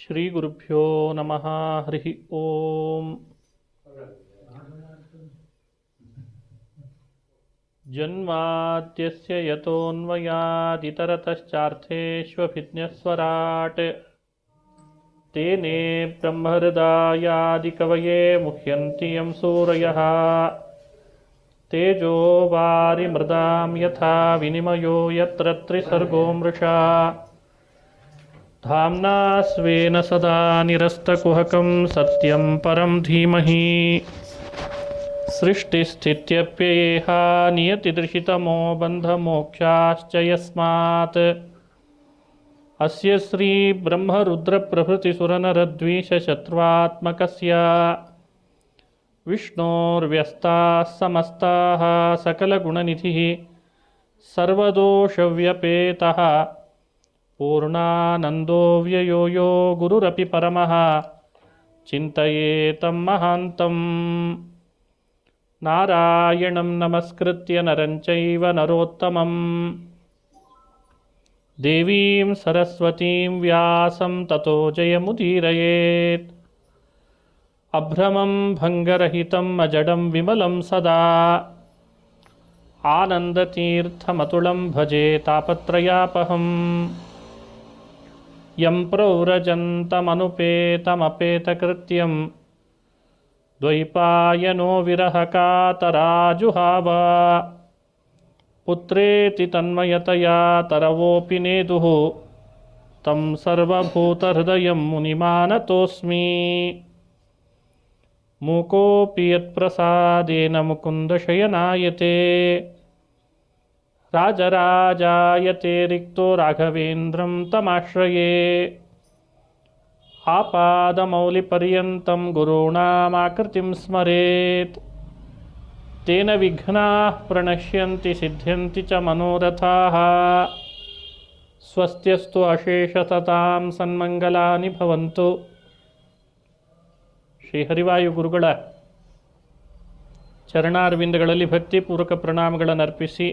ಶ್ರೀಗುರುಭ್ಯೋ ನಮಃ. ಹರಿ ಓಂ. ಜನ್ಮಾದ್ಯಸ್ಯ ಯತೋನ್ಮಯಾದಿತರತಶ್ಚಾರ್ಥೇಷ್ವಭಿಜ್ಞಸ್ವರಾಟ್ ತೇನೇ ಬ್ರಹ್ಮಹೃದಾಯಾದಿಕವಯೇ ಮುಹ್ಯಂತಿ ಯಂ ಸೂರಯಃ. ತೇಜೋ ವಾರಿಮೃದಾಂ ಯಥಾ ವಿನಿಮಯೋ ಯತ್ರ ತ್ರಿಸರ್ಗೋ ಮೃಷಾ. ಧಾಮ್ನಾ ಸ್ವೇನ ಸದಾ ನಿರಸ್ತಕುಹಕಂ ಸತ್ಯಂ ಪರಂ ಧೀಮಹಿ. ಸೃಷ್ಟಿಸ್ಥಿತ್ಯಪ್ಯಯೇಹ ನಿಯತಿದೃಶಿತಮೋ ಬಂಧಮೋಕ್ಷಾಶ್ಚ ಯಸ್ಮಾತ್. ಅಸ್ಯ ಶ್ರೀ ಬ್ರಹ್ಮರುದ್ರಪ್ರಭೃತಿಸುರನರದ್ವೀಷಶತ್ರುವಾತ್ಮಕಸ್ಯ ವಿಷ್ಣೋರ್ವ್ಯಸ್ತಾಃ ಸಮಸ್ತಾಃ ಸಕಲಗುಣನಿಧಿಃ ಸರ್ವದೋಷವ್ಯಪೇತಃ ಪೂರ್ಣಾನಂದೋ ವ್ಯಯೋ ಯೋ ಗುರುರಪಿ ಪರಮಃ ಚಿಂತಯೇತಂ ಮಹಾಂತಂ. ನಾರಾಯಣಂ ನಮಸ್ಕೃತ್ಯ ನರಂ ಚೈವ ನರೋತ್ತಮಂ ದೇವೀಂ ಸರಸ್ವತೀಂ ವ್ಯಾಸಂ ತತೋ ಜಯಮುದೀರಯೇತ್. ಅಭ್ರಮಂ ಭಂಗರಹಿತಂ ಅಜಡಂ ವಿಮಲಂ ಸದಾ ಆನಂದತೀರ್ಥಮತುಳಂ ಭಜೆ ತಾಪತ್ರಯಾಪಹಂ. ಯಂ ಪ್ರವ್ರಜಂತಮನುಪೇತಮಪೇತಕೃತ್ಯಂ ದ್ವೈಪಾಯನೋ ವಿರಹಕಾತರಾಜುಹಾವ. ಪುತ್ರೇತಿ ತನ್ಮಯತಯಾ ತರವೋಪಿ ನೇದುಃ ತಂ ಸರ್ವಭೂತಹೃದಯಂ ಮುನಿಮಾನತೋಸ್ಮಿ. ಮೂಕೋಪಿ ಯತ್ಪ್ರಸಾದೇನ ಮುಕುಂದಶಯನಾಯತೆ ರಾಜರಾಜಾಯತೆ ರಿಕ್ತೋ ರಾಘವೇಂದ್ರಂ ತಮಾಶ್ರಯೇ. ಆಪಾದಮೌಲಿಪರ್ಯಂತಂ ಗುರುಣಾಮಾಕೃತಿಂ ಸ್ಮರೇತ್. ತೇನ ವಿಘ್ನಾಃ ಪ್ರಣಶ್ಯಂತಿ ಸಿದ್ಧ್ಯಂತಿ ಚ ಮನೋರಥಾಃ. ಸ್ವಸ್ತ್ಯಸ್ತು ಅಶೇಷಸತಾಂ ಸನ್ಮಂಗಲಾನಿ ಭವಂತು. ಶ್ರೀ ಹರಿವಾಯು ಗುರುಗಳ ಚರಣಾರವಿಂದಗಳಲ್ಲಿ ಭಕ್ತಿಪೂರ್ವಕ ಪ್ರಣಾಮಗಳನ್ನು ಅರ್ಪಿಸಿ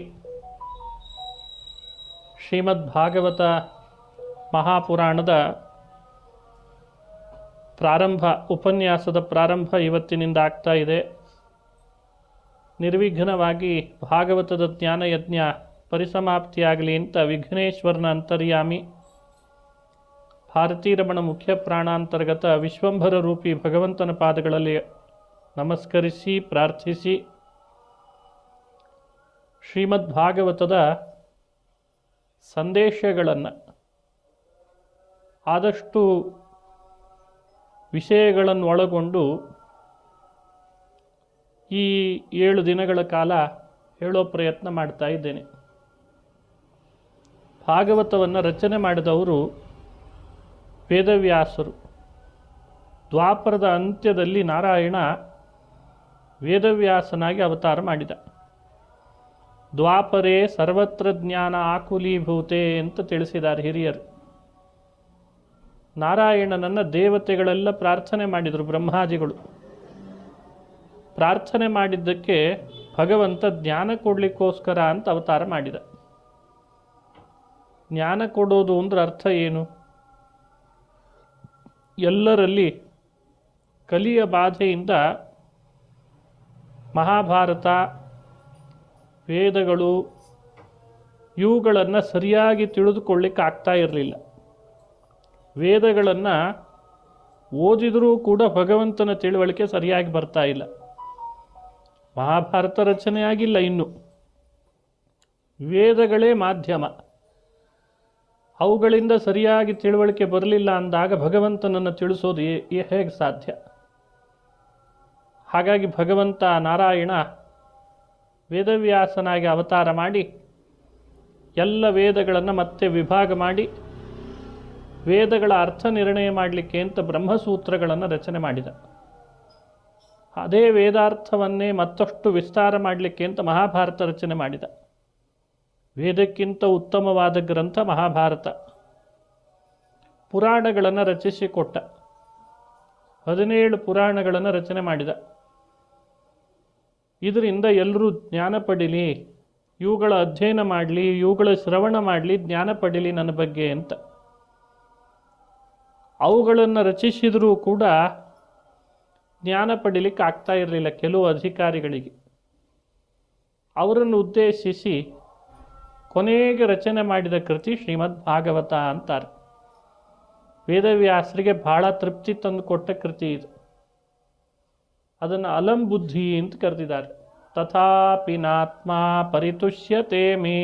ಶ್ರೀಮದ್ ಭಾಗವತ ಮಹಾಪುರಾಣದ ಉಪನ್ಯಾಸದ ಪ್ರಾರಂಭ ಇವತ್ತಿನಿಂದ ಆಗ್ತಾ ಇದೆ. ನಿರ್ವಿಘ್ನವಾಗಿ ಭಾಗವತದ ಜ್ಞಾನಯಜ್ಞ ಪರಿಸಮಾಪ್ತಿಯಾಗಲಿ ಅಂತ ವಿಘ್ನೇಶ್ವರನ ಅಂತರ್ಯಾಮಿ ಭಾರತೀರಮಣ ಮುಖ್ಯ ಪ್ರಾಣಾಂತರ್ಗತ ವಿಶ್ವಂಭರ ರೂಪಿ ಭಗವಂತನ ಪಾದಗಳಲ್ಲಿ ನಮಸ್ಕರಿಸಿ ಪ್ರಾರ್ಥಿಸಿ ಶ್ರೀಮದ್ ಭಾಗವತದ ಸಂದೇಶಗಳನ್ನು ಆದಷ್ಟು ವಿಷಯಗಳನ್ನು ಒಳಗೊಂಡು ಈ 7 ದಿನಗಳ ಕಾಲ ಹೇಳೋ ಪ್ರಯತ್ನ ಮಾಡ್ತಾ ಇದ್ದೇನೆ. ಭಾಗವತವನ್ನು ರಚನೆ ಮಾಡಿದವರು ವೇದವ್ಯಾಸರು. ದ್ವಾಪರದ ಅಂತ್ಯದಲ್ಲಿ ನಾರಾಯಣ ವೇದವ್ಯಾಸನಾಗಿ ಅವತಾರ ಮಾಡಿದ. ದ್ವಾಪರೇ ಸರ್ವತ್ರ ಜ್ಞಾನ ಆಕುಲೀಭೂತೆ ಅಂತ ತಿಳಿಸಿದ್ದಾರೆ ಹಿರಿಯರು. ನಾರಾಯಣನನ್ನು ದೇವತೆಗಳೆಲ್ಲ ಪ್ರಾರ್ಥನೆ ಮಾಡಿದರು. ಬ್ರಹ್ಮಾದಿಗಳು ಪ್ರಾರ್ಥನೆ ಮಾಡಿದ್ದಕ್ಕೆ ಭಗವಂತ ಜ್ಞಾನ ಕೊಡಲಿಕ್ಕೋಸ್ಕರ ಅಂತ ಅವತಾರ ಮಾಡಿದ. ಜ್ಞಾನ ಕೊಡೋದು ಅಂದ್ರೆ ಅರ್ಥ ಏನು? ಎಲ್ಲರಲ್ಲಿ ಕಲಿಯ ಬಾಧೆಯಿಂದ ಮಹಾಭಾರತ ವೇದಗಳು ಇವುಗಳನ್ನು ಸರಿಯಾಗಿ ತಿಳಿದುಕೊಳ್ಳಿಕ್ಕೆ ಆಗ್ತಾ ಇರಲಿಲ್ಲ. ವೇದಗಳನ್ನು ಓದಿದರೂ ಕೂಡ ಭಗವಂತನ ತಿಳುವಳಿಕೆ ಸರಿಯಾಗಿ ಬರ್ತಾ ಇಲ್ಲ. ಮಹಾಭಾರತ ರಚನೆ ಆಗಿಲ್ಲ ಇನ್ನು. ವೇದಗಳೇ ಮಾಧ್ಯಮ. ಅವುಗಳಿಂದ ಸರಿಯಾಗಿ ತಿಳುವಳಿಕೆ ಬರಲಿಲ್ಲ ಅಂದಾಗ ಭಗವಂತನನ್ನು ತಿಳಿಸೋದು ಹೇಗೆ ಸಾಧ್ಯ? ಹಾಗಾಗಿ ಭಗವಂತ ನಾರಾಯಣ ವೇದವ್ಯಾಸನಾಗಿ ಅವತಾರ ಮಾಡಿ ಎಲ್ಲ ವೇದಗಳನ್ನು ಮತ್ತೆ ವಿಭಾಗ ಮಾಡಿ ವೇದಗಳ ಅರ್ಥ ನಿರ್ಣಯ ಮಾಡಲಿಕ್ಕೆ ಅಂತ ಬ್ರಹ್ಮಸೂತ್ರಗಳನ್ನು ರಚನೆ ಮಾಡಿದ. ಅದೇ ವೇದಾರ್ಥವನ್ನೇ ಮತ್ತಷ್ಟು ವಿಸ್ತಾರ ಮಾಡಲಿಕ್ಕೆ ಅಂತ ಮಹಾಭಾರತ ರಚನೆ ಮಾಡಿದ. ವೇದಕ್ಕಿಂತ ಉತ್ತಮವಾದ ಗ್ರಂಥ ಮಹಾಭಾರತ. ಪುರಾಣಗಳನ್ನು ರಚಿಸಿಕೊಟ್ಟ. 17 ಪುರಾಣಗಳನ್ನು ರಚನೆ ಮಾಡಿದ. ಇದರಿಂದ ಎಲ್ಲರೂ ಜ್ಞಾನ ಪಡೀಲಿ, ಇವುಗಳ ಅಧ್ಯಯನ ಮಾಡಲಿ, ಇವುಗಳ ಶ್ರವಣ ಮಾಡಲಿ, ಜ್ಞಾನ ಪಡೀಲಿ ನನ್ನ ಬಗ್ಗೆ ಅಂತ. ಅವುಗಳನ್ನು ರಚಿಸಿದರೂ ಕೂಡ ಜ್ಞಾನ ಪಡೀಲಿಕ್ಕೆ ಆಗ್ತಾ ಇರಲಿಲ್ಲ ಕೆಲವು ಅಧಿಕಾರಿಗಳಿಗೆ. ಅವರನ್ನು ಉದ್ದೇಶಿಸಿ ಕೊನೆಗೆ ರಚನೆ ಮಾಡಿದ ಕೃತಿ ಶ್ರೀಮದ್ ಭಾಗವತ ಅಂತಾರೆ. ವೇದವ್ಯಾಸರಿಗೆ ಬಹಳ ತೃಪ್ತಿ ತಂದು ಕೊಟ್ಟ ಕೃತಿ ಇದು. ಅದನ್ನು ಅಲಂ ಬುದ್ಧಿ ಅಂತ ಕರೆದಿದ್ದಾರೆ. ತಥಾಪಿ ನಾತ್ಮ ಪರಿತುಷ್ಯತೆ ಮೇ,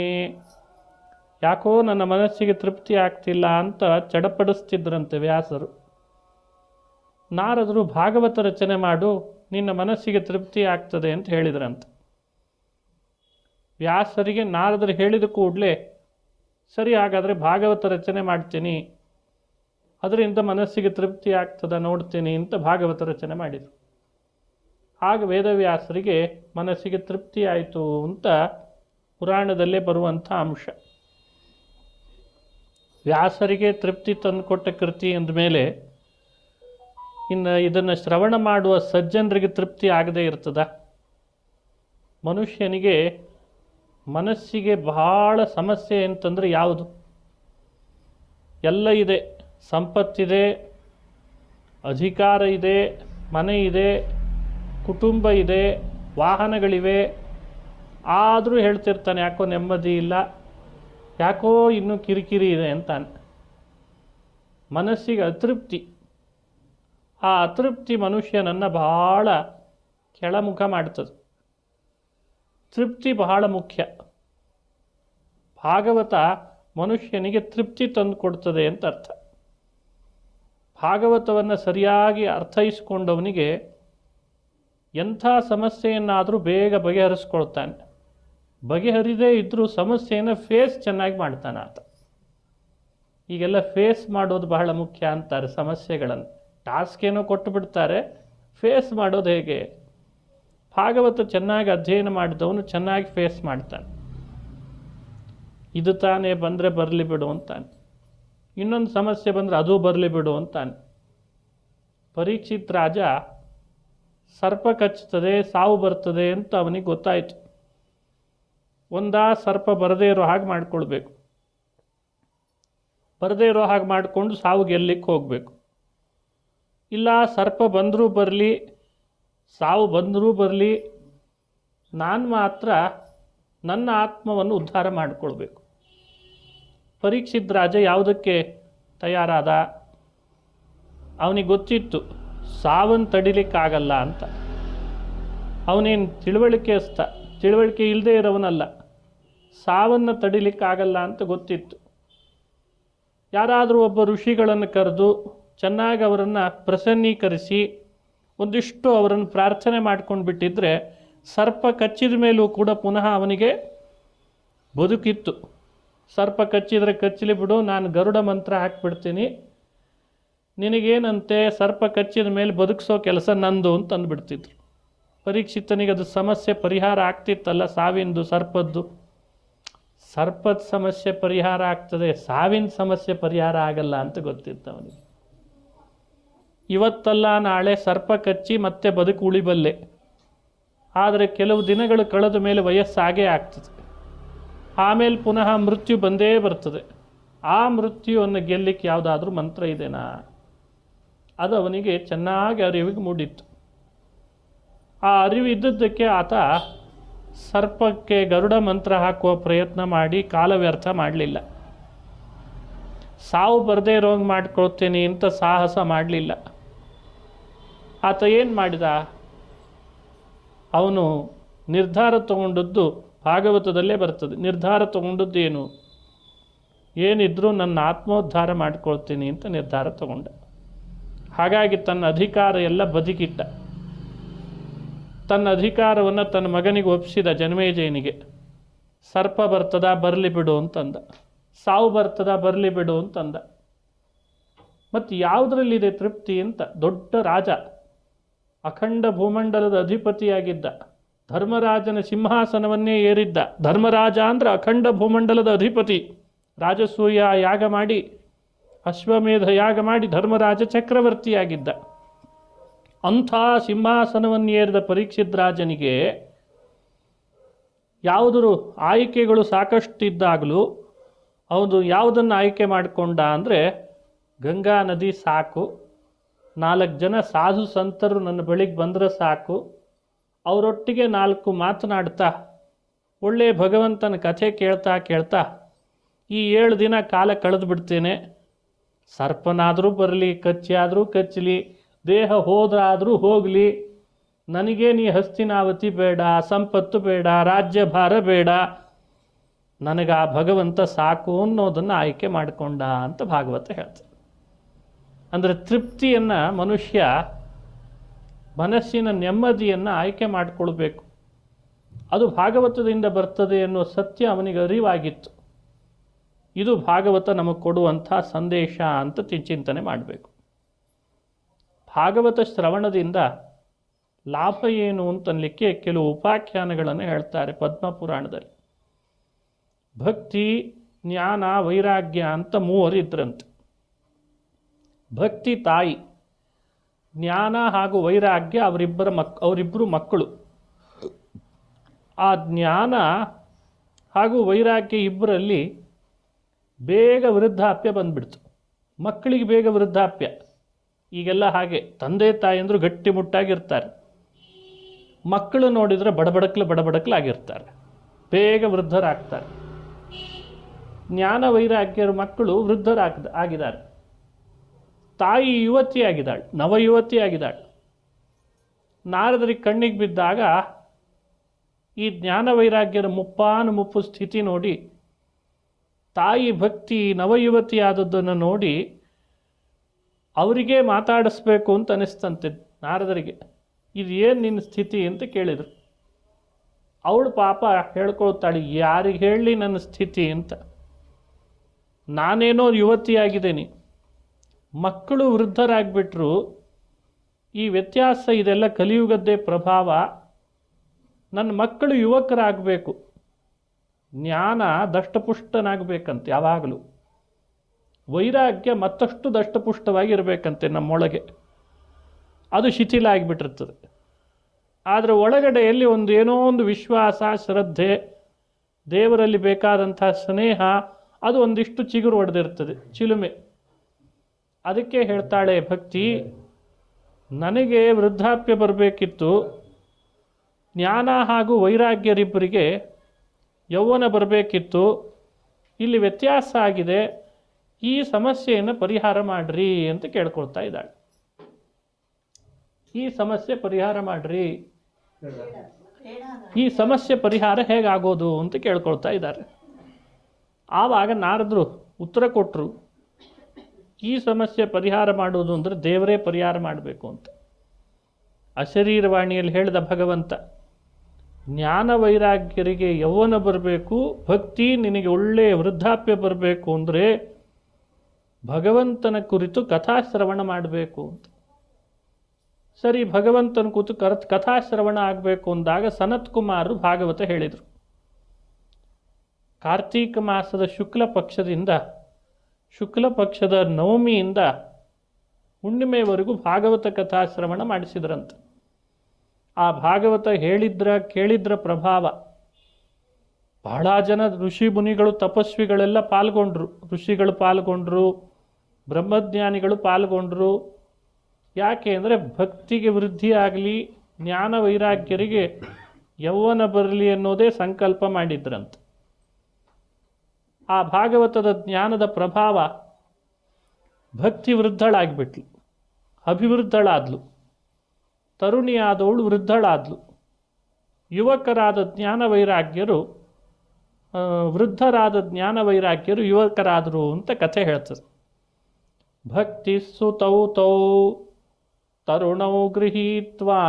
ಯಾಕೋ ನನ್ನ ಮನಸ್ಸಿಗೆ ತೃಪ್ತಿ ಆಗ್ತಿಲ್ಲ ಅಂತ ಚಡಪಡಿಸ್ತಿದ್ರಂತೆ ವ್ಯಾಸರು. ನಾರದರು ಭಾಗವತ ರಚನೆ ಮಾಡು, ನಿನ್ನ ಮನಸ್ಸಿಗೆ ತೃಪ್ತಿ ಆಗ್ತದೆ ಅಂತ ಹೇಳಿದ್ರಂತೆ. ವ್ಯಾಸರಿಗೆ ನಾರದರು ಹೇಳಿದ ಕೂಡಲೇ ಸರಿ, ಹಾಗಾದರೆ ಭಾಗವತ ರಚನೆ ಮಾಡ್ತೀನಿ, ಅದರಿಂದ ಮನಸ್ಸಿಗೆ ತೃಪ್ತಿ ಆಗ್ತದ ನೋಡ್ತೀನಿ ಅಂತ ಭಾಗವತ ರಚನೆ ಮಾಡಿದರು. ಆಗ ವೇದವ್ಯಾಸರಿಗೆ ಮನಸ್ಸಿಗೆ ತೃಪ್ತಿ ಆಯಿತು ಅಂತ ಪುರಾಣದಲ್ಲೇ ಬರುವಂಥ ಅಂಶ. ವ್ಯಾಸರಿಗೆ ತೃಪ್ತಿ ತಂದುಕೊಟ್ಟ ಕೃತಿ ಅಂದಮೇಲೆ ಇನ್ನು ಇದನ್ನು ಶ್ರವಣ ಮಾಡುವ ಸಜ್ಜನರಿಗೆ ತೃಪ್ತಿ ಆಗದೇ ಇರ್ತದ? ಮನುಷ್ಯನಿಗೆ ಮನಸ್ಸಿಗೆ ಬಹಳ ಸಮಸ್ಯೆ ಅಂತಂದರೆ ಯಾವುದು? ಎಲ್ಲ ಇದೆ, ಸಂಪತ್ತಿದೆ, ಅಧಿಕಾರ ಇದೆ, ಮನೆ ಇದೆ, ಕುಟುಂಬ ಇದೆ, ವಾಹನಗಳಿವೆ, ಆದರೂ ಹೇಳ್ತಿರ್ತಾನೆ ಯಾಕೋ ನೆಮ್ಮದಿ ಇಲ್ಲ, ಯಾಕೋ ಇನ್ನೂ ಕಿರಿಕಿರಿ ಇದೆ ಅಂತಾನೆ. ಮನಸ್ಸಿಗೆ ಅತೃಪ್ತಿ. ಆ ಅತೃಪ್ತಿ ಮನುಷ್ಯನನ್ನು ಬಹಳ ಕೆಳಮುಖ ಮಾಡ್ತದೆ. ತೃಪ್ತಿ ಬಹಳ ಮುಖ್ಯ. ಭಾಗವತ ಮನುಷ್ಯನಿಗೆ ತೃಪ್ತಿ ತಂದು ಕೊಡ್ತದೆ ಅಂತ ಅರ್ಥ. ಭಾಗವತವನ್ನು ಸರಿಯಾಗಿ ಅರ್ಥೈಸ್ಕೊಂಡವನಿಗೆ ಎಂಥ ಸಮಸ್ಯೆಯನ್ನಾದರೂ ಬೇಗ ಬಗೆಹರಿಸ್ಕೊಳ್ತಾನೆ. ಬಗೆಹರಿದೇ ಇದ್ದರೂ ಸಮಸ್ಯೆಯನ್ನು ಫೇಸ್ ಚೆನ್ನಾಗಿ ಮಾಡ್ತಾನೆ ಆತ. ಈಗೆಲ್ಲ ಫೇಸ್ ಮಾಡೋದು ಬಹಳ ಮುಖ್ಯ ಅಂತಾರೆ ಸಮಸ್ಯೆಗಳನ್ನು. ಟಾಸ್ಕ್ ಏನೋ ಕೊಟ್ಟು ಬಿಡ್ತಾರೆ, ಫೇಸ್ ಮಾಡೋದು ಹೇಗೆ? ಭಾಗವತ ಚೆನ್ನಾಗಿ ಅಧ್ಯಯನ ಮಾಡಿದವನು ಚೆನ್ನಾಗಿ ಫೇಸ್ ಮಾಡ್ತಾನೆ. ಇದು ತಾನೇ ಬಂದರೆ ಬರಲಿ ಬಿಡು ಅಂತಾನೆ. ಇನ್ನೊಂದು ಸಮಸ್ಯೆ ಬಂದರೆ ಅದು ಬರಲಿ ಬಿಡು ಅಂತಾನೆ. ಪರೀಕ್ಷಿತ್ ರಾಜ ಸರ್ಪ ಕಚ್ಚುತ್ತದೆ, ಸಾವು ಬರ್ತದೆ ಅಂತ ಅವನಿಗೆ ಗೊತ್ತಾಯಿತು. ಒಂದಾ ಸರ್ಪ ಬರದೇ ಇರೋ ಹಾಗೆ ಮಾಡ್ಕೊಳ್ಬೇಕು, ಬರದೇ ಇರೋ ಹಾಗೆ ಮಾಡಿಕೊಂಡು ಸಾವು ಗೆಲ್ಲಕ್ಕೆ ಹೋಗಬೇಕು. ಇಲ್ಲ, ಸರ್ಪ ಬಂದರೂ ಬರಲಿ, ಸಾವು ಬಂದರೂ ಬರಲಿ, ನಾನು ಮಾತ್ರ ನನ್ನ ಆತ್ಮವನ್ನು ಉದ್ಧಾರ ಮಾಡಿಕೊಳ್ಬೇಕು. ಪರೀಕ್ಷಿತ್ ರಾಜ ಯಾವುದಕ್ಕೆ ತಯಾರಾದ? ಅವನಿಗೆ ಗೊತ್ತಿತ್ತು ಸಾವನ್ನು ತಡಿಲಿಕ್ಕಾಗಲ್ಲ ಅಂತ. ಅವನೇನು ತಿಳುವಳಿಕೆ ಇಲ್ಲದೆ ಇರೋವನಲ್ಲ, ಸಾವನ್ನು ತಡಿಲಿಕ್ಕಾಗಲ್ಲ ಅಂತ ಗೊತ್ತಿತ್ತು. ಯಾರಾದರೂ ಒಬ್ಬ ಋಷಿಗಳನ್ನು ಕರೆದು ಚೆನ್ನಾಗಿ ಅವರನ್ನು ಪ್ರಸನ್ನೀಕರಿಸಿ ಒಂದಿಷ್ಟು ಅವರನ್ನು ಪ್ರಾರ್ಥನೆ ಮಾಡ್ಕೊಂಡು ಬಿಟ್ಟಿದ್ರೆ ಸರ್ಪ ಕಚ್ಚಿದ ಮೇಲೂ ಕೂಡ ಪುನಃ ಅವನಿಗೆ ಬದುಕಿತ್ತು. ಸರ್ಪ ಕಚ್ಚಿದರೆ ಕಚ್ಚಲಿ ಬಿಡು, ನಾನು ಗರುಡ ಮಂತ್ರ ಹಾಕಿಬಿಡ್ತೀನಿ, ನಿನಗೇನಂತೆ, ಸರ್ಪ ಕಚ್ಚಿದ ಮೇಲೆ ಬದುಕಿಸೋ ಕೆಲಸ ನಂದು ಅಂತ ಅಂದ್ಬಿಡ್ತಿದ್ರು. ಪರೀಕ್ಷಿತನಿಗೆ ಅದು ಸಮಸ್ಯೆ ಪರಿಹಾರ ಆಗ್ತಿತ್ತಲ್ಲ, ಸಾವಿಂದು ಸರ್ಪದ್ದು. ಸರ್ಪದ ಸಮಸ್ಯೆ ಪರಿಹಾರ ಆಗ್ತದೆ, ಸಾವಿನ ಸಮಸ್ಯೆ ಪರಿಹಾರ ಆಗಲ್ಲ ಅಂತ ಗೊತ್ತಿತ್ತು ಅವನಿಗೆ. ಇವತ್ತಲ್ಲ ನಾಳೆ ಸರ್ಪ ಕಚ್ಚಿ ಮತ್ತೆ ಬದುಕು ಉಳಿಬಲ್ಲೆ, ಆದರೆ ಕೆಲವು ದಿನಗಳು ಕಳೆದ ಮೇಲೆ ವಯಸ್ಸಾಗೇ ಆಗ್ತದೆ. ಆಮೇಲೆ ಪುನಃ ಮೃತ್ಯು ಬಂದೇ ಬರ್ತದೆ. ಆ ಮೃತ್ಯುವನ್ನು ಗೆಲ್ಲಲಿಕ್ಕೆ ಯಾವುದಾದ್ರೂ ಮಂತ್ರ ಇದೆನಾ? ಅದು ಅವನಿಗೆ ಚೆನ್ನಾಗಿ ಅರಿವಿಗೆ ಮೂಡಿತ್ತು. ಆ ಅರಿವು ಇದ್ದದ್ದಕ್ಕೆ ಆತ ಸರ್ಪಕ್ಕೆ ಗರುಡ ಮಂತ್ರ ಹಾಕುವ ಪ್ರಯತ್ನ ಮಾಡಿ ಕಾಲ ವ್ಯರ್ಥ ಮಾಡಲಿಲ್ಲ. ಸಾವು ಬರದೇ ಇರೋಂಗೆ ಮಾಡ್ಕೊಳ್ತೇನೆ ಅಂತ ಸಾಹಸ ಮಾಡಲಿಲ್ಲ. ಆತ ಏನು ಮಾಡಿದ? ಅವನು ನಿರ್ಧಾರ ತಗೊಂಡದ್ದು ಭಾಗವತದಲ್ಲೇ ಬರ್ತದೆ. ನಿರ್ಧಾರ ತಗೊಂಡದ್ದು ಏನಿದ್ರೂ ನನ್ನ ಆತ್ಮೋದ್ಧಾರ ಮಾಡ್ಕೊಳ್ತೀನಿ ಅಂತ ನಿರ್ಧಾರ ತಗೊಂಡ. ಹಾಗಾಗಿ ತನ್ನ ಅಧಿಕಾರ ಎಲ್ಲ ಬದಿಗಿಟ್ಟ. ತನ್ನ ಅಧಿಕಾರವನ್ನು ತನ್ನ ಮಗನಿಗೆ ಒಪ್ಪಿಸಿದ, ಜನಮೇಜಯನಿಗೆ. ಸರ್ಪ ಬರ್ತದ, ಬರಲಿ ಬಿಡು ಅಂತಂದ. ಸಾವು ಬರ್ತದ, ಬರಲಿ ಬಿಡು ಅಂತಂದ. ಮತ್ತು ಯಾವುದರಲ್ಲಿದೆ ತೃಪ್ತಿ ಅಂತ? ದೊಡ್ಡ ರಾಜ, ಅಖಂಡ ಭೂಮಂಡಲದ ಅಧಿಪತಿಯಾಗಿದ್ದ, ಧರ್ಮರಾಜನ ಸಿಂಹಾಸನವನ್ನೇ ಏರಿದ್ದ. ಧರ್ಮರಾಜ ಅಂದರೆ ಅಖಂಡ ಭೂಮಂಡಲದ ಅಧಿಪತಿ. ರಾಜಸೂಯ ಯಾಗ ಮಾಡಿ, ಅಶ್ವಮೇಧ ಯಾಗ ಮಾಡಿ ಧರ್ಮರಾಜ ಚಕ್ರವರ್ತಿಯಾಗಿದ್ದ. ಅಂಥ ಸಿಂಹಾಸನವನ್ನೇರಿದ ಪರೀಕ್ಷಿತ್ ರಾಜನಿಗೆ ಯಾವುದರು ಆಯ್ಕೆಗಳು ಸಾಕಷ್ಟಿದ್ದಾಗಲೂ ಅವನು ಯಾವುದನ್ನು ಆಯ್ಕೆ ಮಾಡಿಕೊಂಡ ಅಂದರೆ ಗಂಗಾ ನದಿ ಸಾಕು, 4 ಜನ ಸಾಧು ಸಂತರು ನನ್ನ ಬಳಿಗೆ ಬಂದರೆ ಸಾಕು, ಅವರೊಟ್ಟಿಗೆ 4 ಮಾತನಾಡ್ತಾ ಒಳ್ಳೆಯ ಭಗವಂತನ ಕಥೆ ಕೇಳ್ತಾ ಕೇಳ್ತಾ ಈ 7 ದಿನ ಕಾಲ ಕಳೆದು ಬಿಡ್ತೇನೆ. ಸರ್ಪನಾದರೂ ಬರಲಿ, ಕಚ್ಚಾದರೂ ಕಚ್ಚಲಿ, ದೇಹ ಹೋದ್ರಾದರೂ ಹೋಗಲಿ, ನನಗೆ ನೀ ಹಸ್ತಿನಾವತಿ ಬೇಡ, ಸಂಪತ್ತು ಬೇಡ, ರಾಜ್ಯಭಾರ ಬೇಡ, ನನಗೆ ಆ ಭಗವಂತ ಸಾಕು ಅನ್ನೋದನ್ನು ಆಯ್ಕೆ ಮಾಡಿಕೊಂಡ ಅಂತ ಭಾಗವತ ಹೇಳ್ತಾರೆ. ಅಂದರೆ ತೃಪ್ತಿಯನ್ನು ಮನುಷ್ಯ ಮನಸ್ಸಿನ ನೆಮ್ಮದಿಯನ್ನು ಆಯ್ಕೆ ಮಾಡಿಕೊಳ್ಬೇಕು. ಅದು ಭಾಗವತದಿಂದ ಬರ್ತದೆ ಎನ್ನುವ ಸತ್ಯ ಅವನಿಗೆ ಅರಿವಾಗಿತ್ತು. ಇದು ಭಾಗವತ ನಮಗೆ ಕೊಡುವಂಥ ಸಂದೇಶ ಅಂತ ಚಿಂತನೆ ಮಾಡಬೇಕು. ಭಾಗವತ ಶ್ರವಣದಿಂದ ಲಾಭ ಏನು ಅಂತನ್ಲಿಕ್ಕೆ ಕೆಲವು ಉಪಾಖ್ಯಾನಗಳನ್ನು ಹೇಳ್ತಾರೆ ಪದ್ಮಪುರಾಣದಲ್ಲಿ. ಭಕ್ತಿ, ಜ್ಞಾನ, ವೈರಾಗ್ಯ ಅಂತ 3 ಇದ್ರಂತೆ. ಭಕ್ತಿ ತಾಯಿ, ಜ್ಞಾನ ಹಾಗೂ ವೈರಾಗ್ಯ ಅವರಿಬ್ಬರು ಮಕ್ಕಳು. ಆ ಜ್ಞಾನ ಹಾಗೂ ವೈರಾಗ್ಯ ಇಬ್ಬರಲ್ಲಿ ಬೇಗ ವೃದ್ಧಾಪ್ಯ ಬಂದ್ಬಿಡ್ತು. ಮಕ್ಕಳಿಗೆ ಬೇಗ ವೃದ್ಧಾಪ್ಯ. ಈಗೆಲ್ಲ ಹಾಗೆ ತಂದೆ ತಾಯಿಯಂದರು ಗಟ್ಟಿಮುಟ್ಟಾಗಿರ್ತಾರೆ, ಮಕ್ಕಳು ನೋಡಿದರೆ ಬಡಬಡಕ್ಲಾಗಿರ್ತಾರೆ, ಬೇಗ ವೃದ್ಧರಾಗ್ತಾರೆ. ಜ್ಞಾನ ವೈರಾಗ್ಯರ ಮಕ್ಕಳು ಆಗಿದ್ದಾರೆ. ತಾಯಿ ಯುವತಿಯಾಗಿದ್ದಾಳೆ, ನವಯುವತಿಯಾಗಿದ್ದಾಳೆ. ನಾರದರಿಗೆ ಕಣ್ಣಿಗೆ ಬಿದ್ದಾಗ ಈ ಜ್ಞಾನ ವೈರಾಗ್ಯರ ಮುಪ್ಪು ಸ್ಥಿತಿ ನೋಡಿ, ತಾಯಿ ಭಕ್ತಿ ನವಯುವತಿಯಾದದ್ದನ್ನು ನೋಡಿ ಅವರಿಗೆ ಮಾತಾಡಿಸ್ಬೇಕು ಅಂತ ಅನಿಸ್ತಂತೆ ನಾರದರಿಗೆ. ಇದು ಏನು ನಿನ್ನ ಸ್ಥಿತಿ ಅಂತ ಕೇಳಿದರು. ಅವಳು ಪಾಪ ಹೇಳ್ಕೊಳ್ತಾಳೆ, ಯಾರಿಗೆ ಹೇಳಲಿ ನನ್ನ ಸ್ಥಿತಿ ಅಂತ, ನಾನೇನೋ ಯುವತಿಯಾಗಿದ್ದೇನೆ, ಮಕ್ಕಳು ವೃದ್ಧರಾಗಿಬಿಟ್ರು. ಈ ವ್ಯತ್ಯಾಸ ಇದೆಲ್ಲ ಕಲಿಯುಗದ್ದೇ ಪ್ರಭಾವ. ನನ್ನ ಮಕ್ಕಳು ಯುವಕರಾಗಬೇಕು, ಜ್ಞಾನ ದಷ್ಟಪುಷ್ಟನಾಗಬೇಕಂತೆ ಯಾವಾಗಲೂ, ವೈರಾಗ್ಯ ಮತ್ತಷ್ಟು ದಷ್ಟಪುಷ್ಟವಾಗಿರಬೇಕಂತೆ ನಮ್ಮೊಳಗೆ. ಅದು ಶಿಥಿಲ ಆಗಿಬಿಟ್ಟಿರ್ತದೆ. ಆದರೆ ಒಳಗಡೆಯಲ್ಲಿ ಏನೋ ಒಂದು ವಿಶ್ವಾಸ, ಶ್ರದ್ಧೆ, ದೇವರಲ್ಲಿ ಬೇಕಾದಂಥ ಸ್ನೇಹ, ಅದು ಒಂದಿಷ್ಟು ಚಿಗುರು ಹೊಡೆದಿರ್ತದೆ, ಚಿಲುಮೆ. ಅದಕ್ಕೆ ಹೇಳ್ತಾಳೆ ಭಕ್ತಿ, ನನಗೆ ವೃದ್ಧಾಪ್ಯ ಬರಬೇಕಿತ್ತು, ಜ್ಞಾನ ಹಾಗೂ ವೈರಾಗ್ಯರಿಬ್ಬರಿಗೆ ಯೌವನ ಬರಬೇಕಿತ್ತು, ಇಲ್ಲಿ ವ್ಯತ್ಯಾಸ ಆಗಿದೆ, ಈ ಸಮಸ್ಯೆಯನ್ನು ಪರಿಹಾರ ಮಾಡಿರಿ ಅಂತ ಕೇಳ್ಕೊಳ್ತಾ ಇದ್ದಾಳೆ. ಈ ಸಮಸ್ಯೆ ಪರಿಹಾರ ಮಾಡಿರಿ, ಈ ಸಮಸ್ಯೆ ಪರಿಹಾರ ಹೇಗಾಗೋದು ಅಂತ ಕೇಳ್ಕೊಳ್ತಾ ಇದ್ದಾರೆ. ಆವಾಗ ನಾರದರು ಉತ್ತರ ಕೊಟ್ಟರು, ಈ ಸಮಸ್ಯೆ ಪರಿಹಾರ ಮಾಡೋದು ಅಂದರೆ ದೇವರೇ ಪರಿಹಾರ ಮಾಡಬೇಕು ಅಂತ. ಅಶರೀರವಾಣಿಯಲ್ಲಿ ಹೇಳಿದ ಭಗವಂತ, ಜ್ಞಾನ ವೈರಾಗ್ಯರಿಗೆ ಯೌವನ ಬರಬೇಕು, ಭಕ್ತಿ ನಿನಗೆ ಒಳ್ಳೆಯ ವೃದ್ಧಾಪ್ಯ ಬರಬೇಕು ಅಂದರೆ ಭಗವಂತನ ಕುರಿತು ಕಥಾಶ್ರವಣ ಮಾಡಬೇಕು ಅಂತ. ಸರಿ, ಭಗವಂತನ ಕುರಿತು ಕಥಾಶ್ರವಣ ಆಗಬೇಕು ಅಂದಾಗ ಸನತ್ ಕುಮಾರರು ಭಾಗವತ ಹೇಳಿದರು. ಕಾರ್ತೀಕ ಮಾಸದ ಶುಕ್ಲ ಪಕ್ಷದ ನವಮಿಯಿಂದ ಹುಣ್ಣಿಮೆವರೆಗೂ ಭಾಗವತ ಕಥಾಶ್ರವಣ ಮಾಡಿಸಿದ್ರಂತೆ. ಆ ಭಾಗವತ ಕೇಳಿದ್ರ ಪ್ರಭಾವ ಬಹಳ ಜನ ಋಷಿ ಮುನಿಗಳು, ತಪಸ್ವಿಗಳೆಲ್ಲ ಪಾಲ್ಗೊಂಡ್ರು. ಋಷಿಗಳು ಪಾಲ್ಗೊಂಡ್ರು, ಬ್ರಹ್ಮಜ್ಞಾನಿಗಳು ಪಾಲ್ಗೊಂಡ್ರು. ಯಾಕೆ ಅಂದರೆ ಭಕ್ತಿಗೆ ವೃದ್ಧಿ ಆಗಲಿ, ಜ್ಞಾನ ವೈರಾಗ್ಯರಿಗೆ ಯೌವನ ಬರಲಿ ಅನ್ನೋದೇ ಸಂಕಲ್ಪ ಮಾಡಿದ್ರಂತೆ. ಆ ಭಾಗವತದ ಜ್ಞಾನದ ಪ್ರಭಾವ ಭಕ್ತಿ ವೃದ್ಧಳಾಗಿಬಿಟ್ಲು, ಅಭಿವೃದ್ಧಳಾದ್ಲು. ತರುಣಿಯಾದವಳು ವೃದ್ಧಳಾದ್ಲು. ಯುವಕರಾದ ವೃದ್ಧರಾದ ಜ್ಞಾನ ವೈರಾಗ್ಯರು ಯುವಕರಾದರು ಅಂತ ಕಥೆ ಹೇಳ್ತದೆ. ಭಕ್ತಿ ಸುತೌ ತೌ ತರುಣೌ ಗೃಹೀತ್ವಾ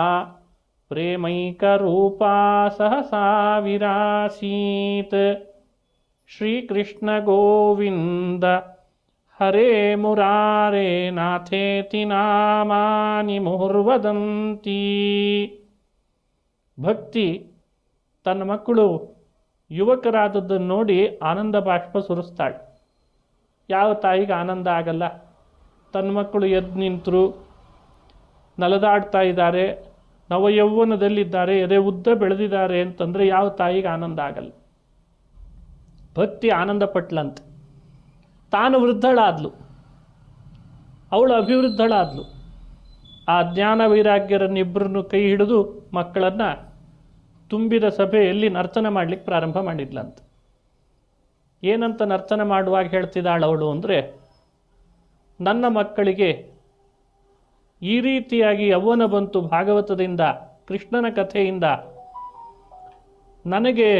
ಪ್ರೇಮೈಕರೂಪಾ ಸಹಸಾ ವಿರಾಸೀತ್. ಶ್ರೀಕೃಷ್ಣ ಗೋವಿಂದ ಹರೇ ಮುರಾರೇ ನಾಥೇತಿ ನಾಮಾನಿ ಮುಹುರ್ವದಂತಿ. ಭಕ್ತಿ ತನ್ನ ಮಕ್ಕಳು ಯುವಕರಾದದ್ದನ್ನು ನೋಡಿ ಆನಂದ ಬಾಷ್ಪ ಸುರಿಸ್ತಾಳೆ. ಯಾವ ತಾಯಿಗೆ ಆನಂದ ಆಗಲ್ಲ? ತನ್ನ ಮಕ್ಕಳು ಎದ್ದು ನಿಂತರು, ನಲದಾಡ್ತಾ ಇದ್ದಾರೆ, ನವಯೌವನದಲ್ಲಿದ್ದಾರೆ, ಎದೆ ಉದ್ದ ಬೆಳೆದಿದ್ದಾರೆ ಅಂತಂದರೆ ಯಾವ ತಾಯಿಗೆ ಆನಂದ ಆಗಲ್ಲ? ಭಕ್ತಿ ಆನಂದ ಪಟ್ಲಂತೆ. ತಾನು ವೃದ್ಧಳಾದ್ಲು, ಅವಳು ಅಭಿವೃದ್ಧಳಾದ್ಲು. ಆ ಜ್ಞಾನ ವೈರಾಗ್ಯರನ್ನಿಬ್ಬರನ್ನು ಕೈ ಹಿಡಿದು ಮಕ್ಕಳನ್ನು ತುಂಬಿದ ಸಭೆಯಲ್ಲಿ ನರ್ತನ ಮಾಡಲಿಕ್ಕೆ ಪ್ರಾರಂಭ ಮಾಡಿದ್ಲಂತ. ಏನಂತ ನರ್ತನ ಮಾಡುವಾಗ ಹೇಳ್ತಿದ್ದಾಳು ಅವಳು ಅಂದರೆ, ನನ್ನ ಮಕ್ಕಳಿಗೆ ಈ ರೀತಿಯಾಗಿ ಯೌವನ ಬಂತು ಭಾಗವತದಿಂದ, ಕೃಷ್ಣನ ಕಥೆಯಿಂದ, ನನಗೆ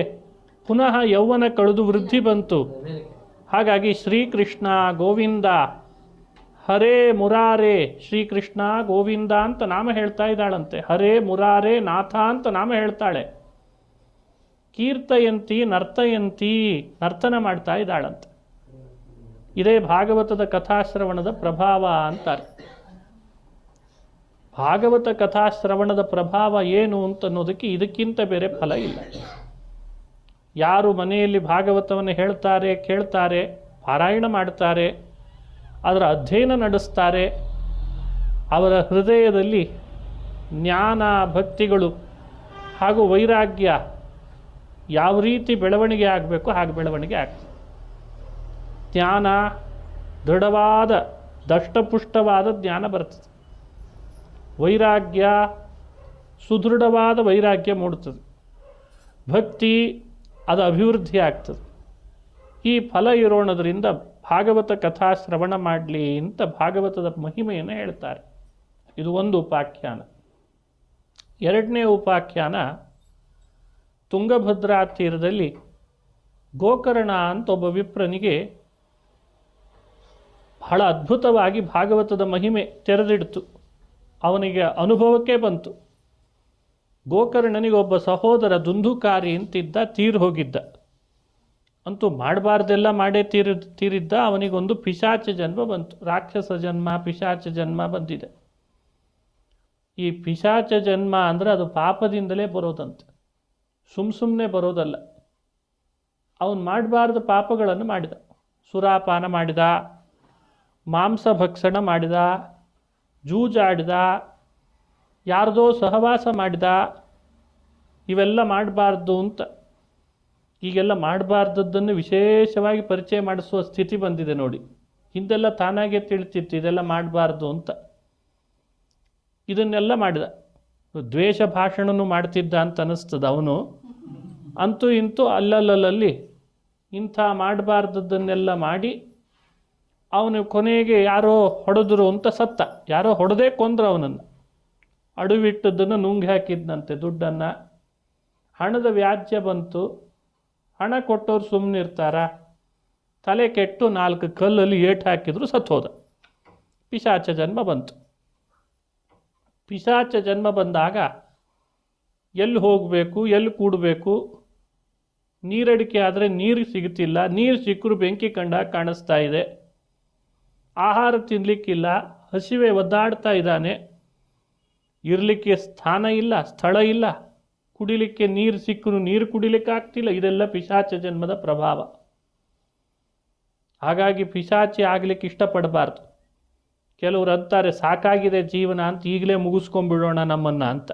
ಪುನಃ ಯೌವನ ಕಳೆದು ವೃದ್ಧಿ ಬಂತು. ಹಾಗಾಗಿ ಶ್ರೀಕೃಷ್ಣ ಗೋವಿಂದ, ಹರೇ ಮುರಾರೇ, ಶ್ರೀಕೃಷ್ಣ ಗೋವಿಂದ ಅಂತ ನಾಮ ಹೇಳ್ತಾ ಇದ್ದಾಳಂತೆ. ಹರೇ ಮುರಾರೇ ನಾಥ ಅಂತ ನಾಮ ಹೇಳ್ತಾಳೆ. ಕೀರ್ತಯಂತಿ ನರ್ತಯಂತಿ, ನರ್ತನ ಮಾಡ್ತಾ ಇದ್ದಾಳಂತೆ. ಇದೇ ಭಾಗವತದ ಕಥಾಶ್ರವಣದ ಪ್ರಭಾವ ಅಂತಾರೆ. ಭಾಗವತ ಕಥಾಶ್ರವಣದ ಪ್ರಭಾವ ಏನು ಅಂತನ್ನೋದಕ್ಕೆ ಇದಕ್ಕಿಂತ ಬೇರೆ ಫಲ ಇಲ್ಲ. ಯಾರು ಮನೆಯಲ್ಲಿ ಭಾಗವತವನ್ನು ಹೇಳ್ತಾರೆ, ಕೇಳ್ತಾರೆ, ಪಾರಾಯಣ ಮಾಡ್ತಾರೆ, ಅದರ ಅಧ್ಯಯನ ನಡೆಸ್ತಾರೆ, ಅವರ ಹೃದಯದಲ್ಲಿ ಜ್ಞಾನ ಭಕ್ತಿಗಳು ಹಾಗೂ ವೈರಾಗ್ಯ ಯಾವ ರೀತಿ ಬೆಳವಣಿಗೆ ಆಗಬೇಕು ಹಾಗೆ ಬೆಳವಣಿಗೆ ಆಗ್ತದೆ. ಜ್ಞಾನ ದೃಢವಾದ ದಷ್ಟಪುಷ್ಟವಾದ ಜ್ಞಾನ ಬರ್ತದೆ. ವೈರಾಗ್ಯ ಸುದೃಢವಾದ ವೈರಾಗ್ಯ ಮೂಡುತ್ತದೆ. ಭಕ್ತಿ ಅದು ಅಭಿವೃದ್ಧಿ ಆಗ್ತದೆ. ಈ ಫಲ ಇರೋಣದ್ರಿಂದ ಭಾಗವತ ಕಥಾ ಶ್ರವಣ ಮಾಡಲಿ ಅಂತ ಭಾಗವತದ ಮಹಿಮೆಯನ್ನು ಹೇಳ್ತಾರೆ. ಇದು ಒಂದು ಉಪಾಖ್ಯಾನ. ಎರಡನೇ ಉಪಾಖ್ಯಾನ, ತುಂಗಭದ್ರಾ ತೀರದಲ್ಲಿ ಗೋಕರ್ಣ ಅಂತ ಒಬ್ಬ ವಿಪ್ರನಿಗೆ ಬಹಳ ಅದ್ಭುತವಾಗಿ ಭಾಗವತದ ಮಹಿಮೆ ತೆರೆದಿಡ್ತು. ಅವನಿಗೆ ಅನುಭವಕ್ಕೆ ಬಂತು. ಗೋಕರ್ಣನಿಗೆ ಒಬ್ಬ ಸಹೋದರ ದುಂದುಕಾರಿ ಅಂತಿದ್ದ, ತೀರು ಹೋಗಿದ್ದ. ಅಂತೂ ಮಾಡಬಾರ್ದೆಲ್ಲ ಮಾಡೇ ತೀರಿದ್ದ. ಅವನಿಗೊಂದು ಪಿಶಾಚ ಜನ್ಮ ಬಂತು. ರಾಕ್ಷಸ ಜನ್ಮ, ಪಿಶಾಚ ಜನ್ಮ ಬಂದಿದೆ. ಈ ಪಿಶಾಚ ಜನ್ಮ ಅಂದರೆ ಅದು ಪಾಪದಿಂದಲೇ ಬರೋದಂತೆ, ಸುಮ್ಮನೆ ಬರೋದಲ್ಲ. ಅವನು ಮಾಡಬಾರ್ದ ಪಾಪಗಳನ್ನು ಮಾಡಿದ. ಸುರಾಪಾನ ಮಾಡಿದ, ಮಾಂಸ ಭಕ್ಷಣ ಮಾಡಿದ, ಜೂಜಾಡಿದ, ಯಾರ್ದೋ ಸಹವಾಸ ಮಾಡಿದ. ಇವೆಲ್ಲ ಮಾಡಬಾರ್ದು ಅಂತ, ಈಗೆಲ್ಲ ಮಾಡಬಾರ್ದದ್ದನ್ನು ವಿಶೇಷವಾಗಿ ಪರಿಚಯ ಮಾಡಿಸುವ ಸ್ಥಿತಿ ಬಂದಿದೆ ನೋಡಿ. ಹಿಂದೆಲ್ಲ ತಾನಾಗೆ ತಿಳಿತಿತ್ತು ಇದೆಲ್ಲ ಮಾಡಬಾರ್ದು ಅಂತ. ಇದನ್ನೆಲ್ಲ ಮಾಡಿದ. ದ್ವೇಷ ಭಾಷಣನೂ ಮಾಡ್ತಿದ್ದ ಅಂತ ಅನ್ನಿಸ್ತದೆ ಅವನು. ಅಂತೂ ಇಂತೂ ಅಲ್ಲಲ್ಲಿ ಇಂಥ ಮಾಡಬಾರ್ದದ್ದನ್ನೆಲ್ಲ ಮಾಡಿ ಅವನು ಕೊನೆಗೆ ಯಾರೋ ಹೊಡೆದ್ರು ಅಂತ ಸತ್ತ. ಯಾರೋ ಹೊಡೆದೇ ಕೊಂದ್ರು ಅವನನ್ನು. ಅಡುವಿಟ್ಟದ್ದನ್ನು ನುಂಗಿ ಹಾಕಿದ್ನಂತೆ ದುಡ್ಡನ್ನು. ಹಣದ ವ್ಯಾಜ್ಯ ಬಂತು. ಹಣ ಕೊಟ್ಟವ್ರು ಸುಮ್ಮನೆ ಇರ್ತಾರ? ತಲೆ ಕೆಟ್ಟು 4 ಕಲ್ಲಲ್ಲಿ ಏಟು ಹಾಕಿದ್ರು ಸತ್ತೋದ. ಪಿಶಾಚ ಜನ್ಮ ಬಂತು. ಪಿಶಾಚ ಜನ್ಮ ಬಂದಾಗ ಎಲ್ಲಿ ಹೋಗಬೇಕು, ಎಲ್ಲಿ ಕೂಡಬೇಕು? ನೀರಡಿಕೆ ಆದರೆ ನೀರು ಸಿಗುತ್ತಿಲ್ಲ, ನೀರು ಸಿಕ್ಕರೂ ಬೆಂಕಿ ಕಂಡಾಗ ಕಾಣಿಸ್ತಾ ಇದೆ. ಆಹಾರ ತಿನ್ನಲಿಕ್ಕಿಲ್ಲ, ಹಸಿವೆ ಒದ್ದಾಡ್ತಾ ಇದ್ದಾನೆ. ಇರಲಿಕ್ಕೆ ಸ್ಥಾನ ಇಲ್ಲ, ಸ್ಥಳ ಇಲ್ಲ. ಕುಡಿಲಿಕ್ಕೆ ನೀರು ಸಿಕ್ಕರೂ ನೀರು ಕುಡಿಲಿಕ್ಕೆ ಆಗ್ತಿಲ್ಲ. ಇದೆಲ್ಲ ಪಿಶಾಚ ಜನ್ಮದ ಪ್ರಭಾವ. ಹಾಗಾಗಿ ಪಿಶಾಚಿ ಆಗಲಿಕ್ಕೆ ಇಷ್ಟಪಡಬಾರ್ದು. ಕೆಲವರು ಅಂತಾರೆ ಸಾಕಾಗಿದೆ ಜೀವನ ಅಂತ, ಈಗಲೇ ಮುಗಿಸ್ಕೊಂಡ್ಬಿಡೋಣ ನಮ್ಮನ್ನು ಅಂತ.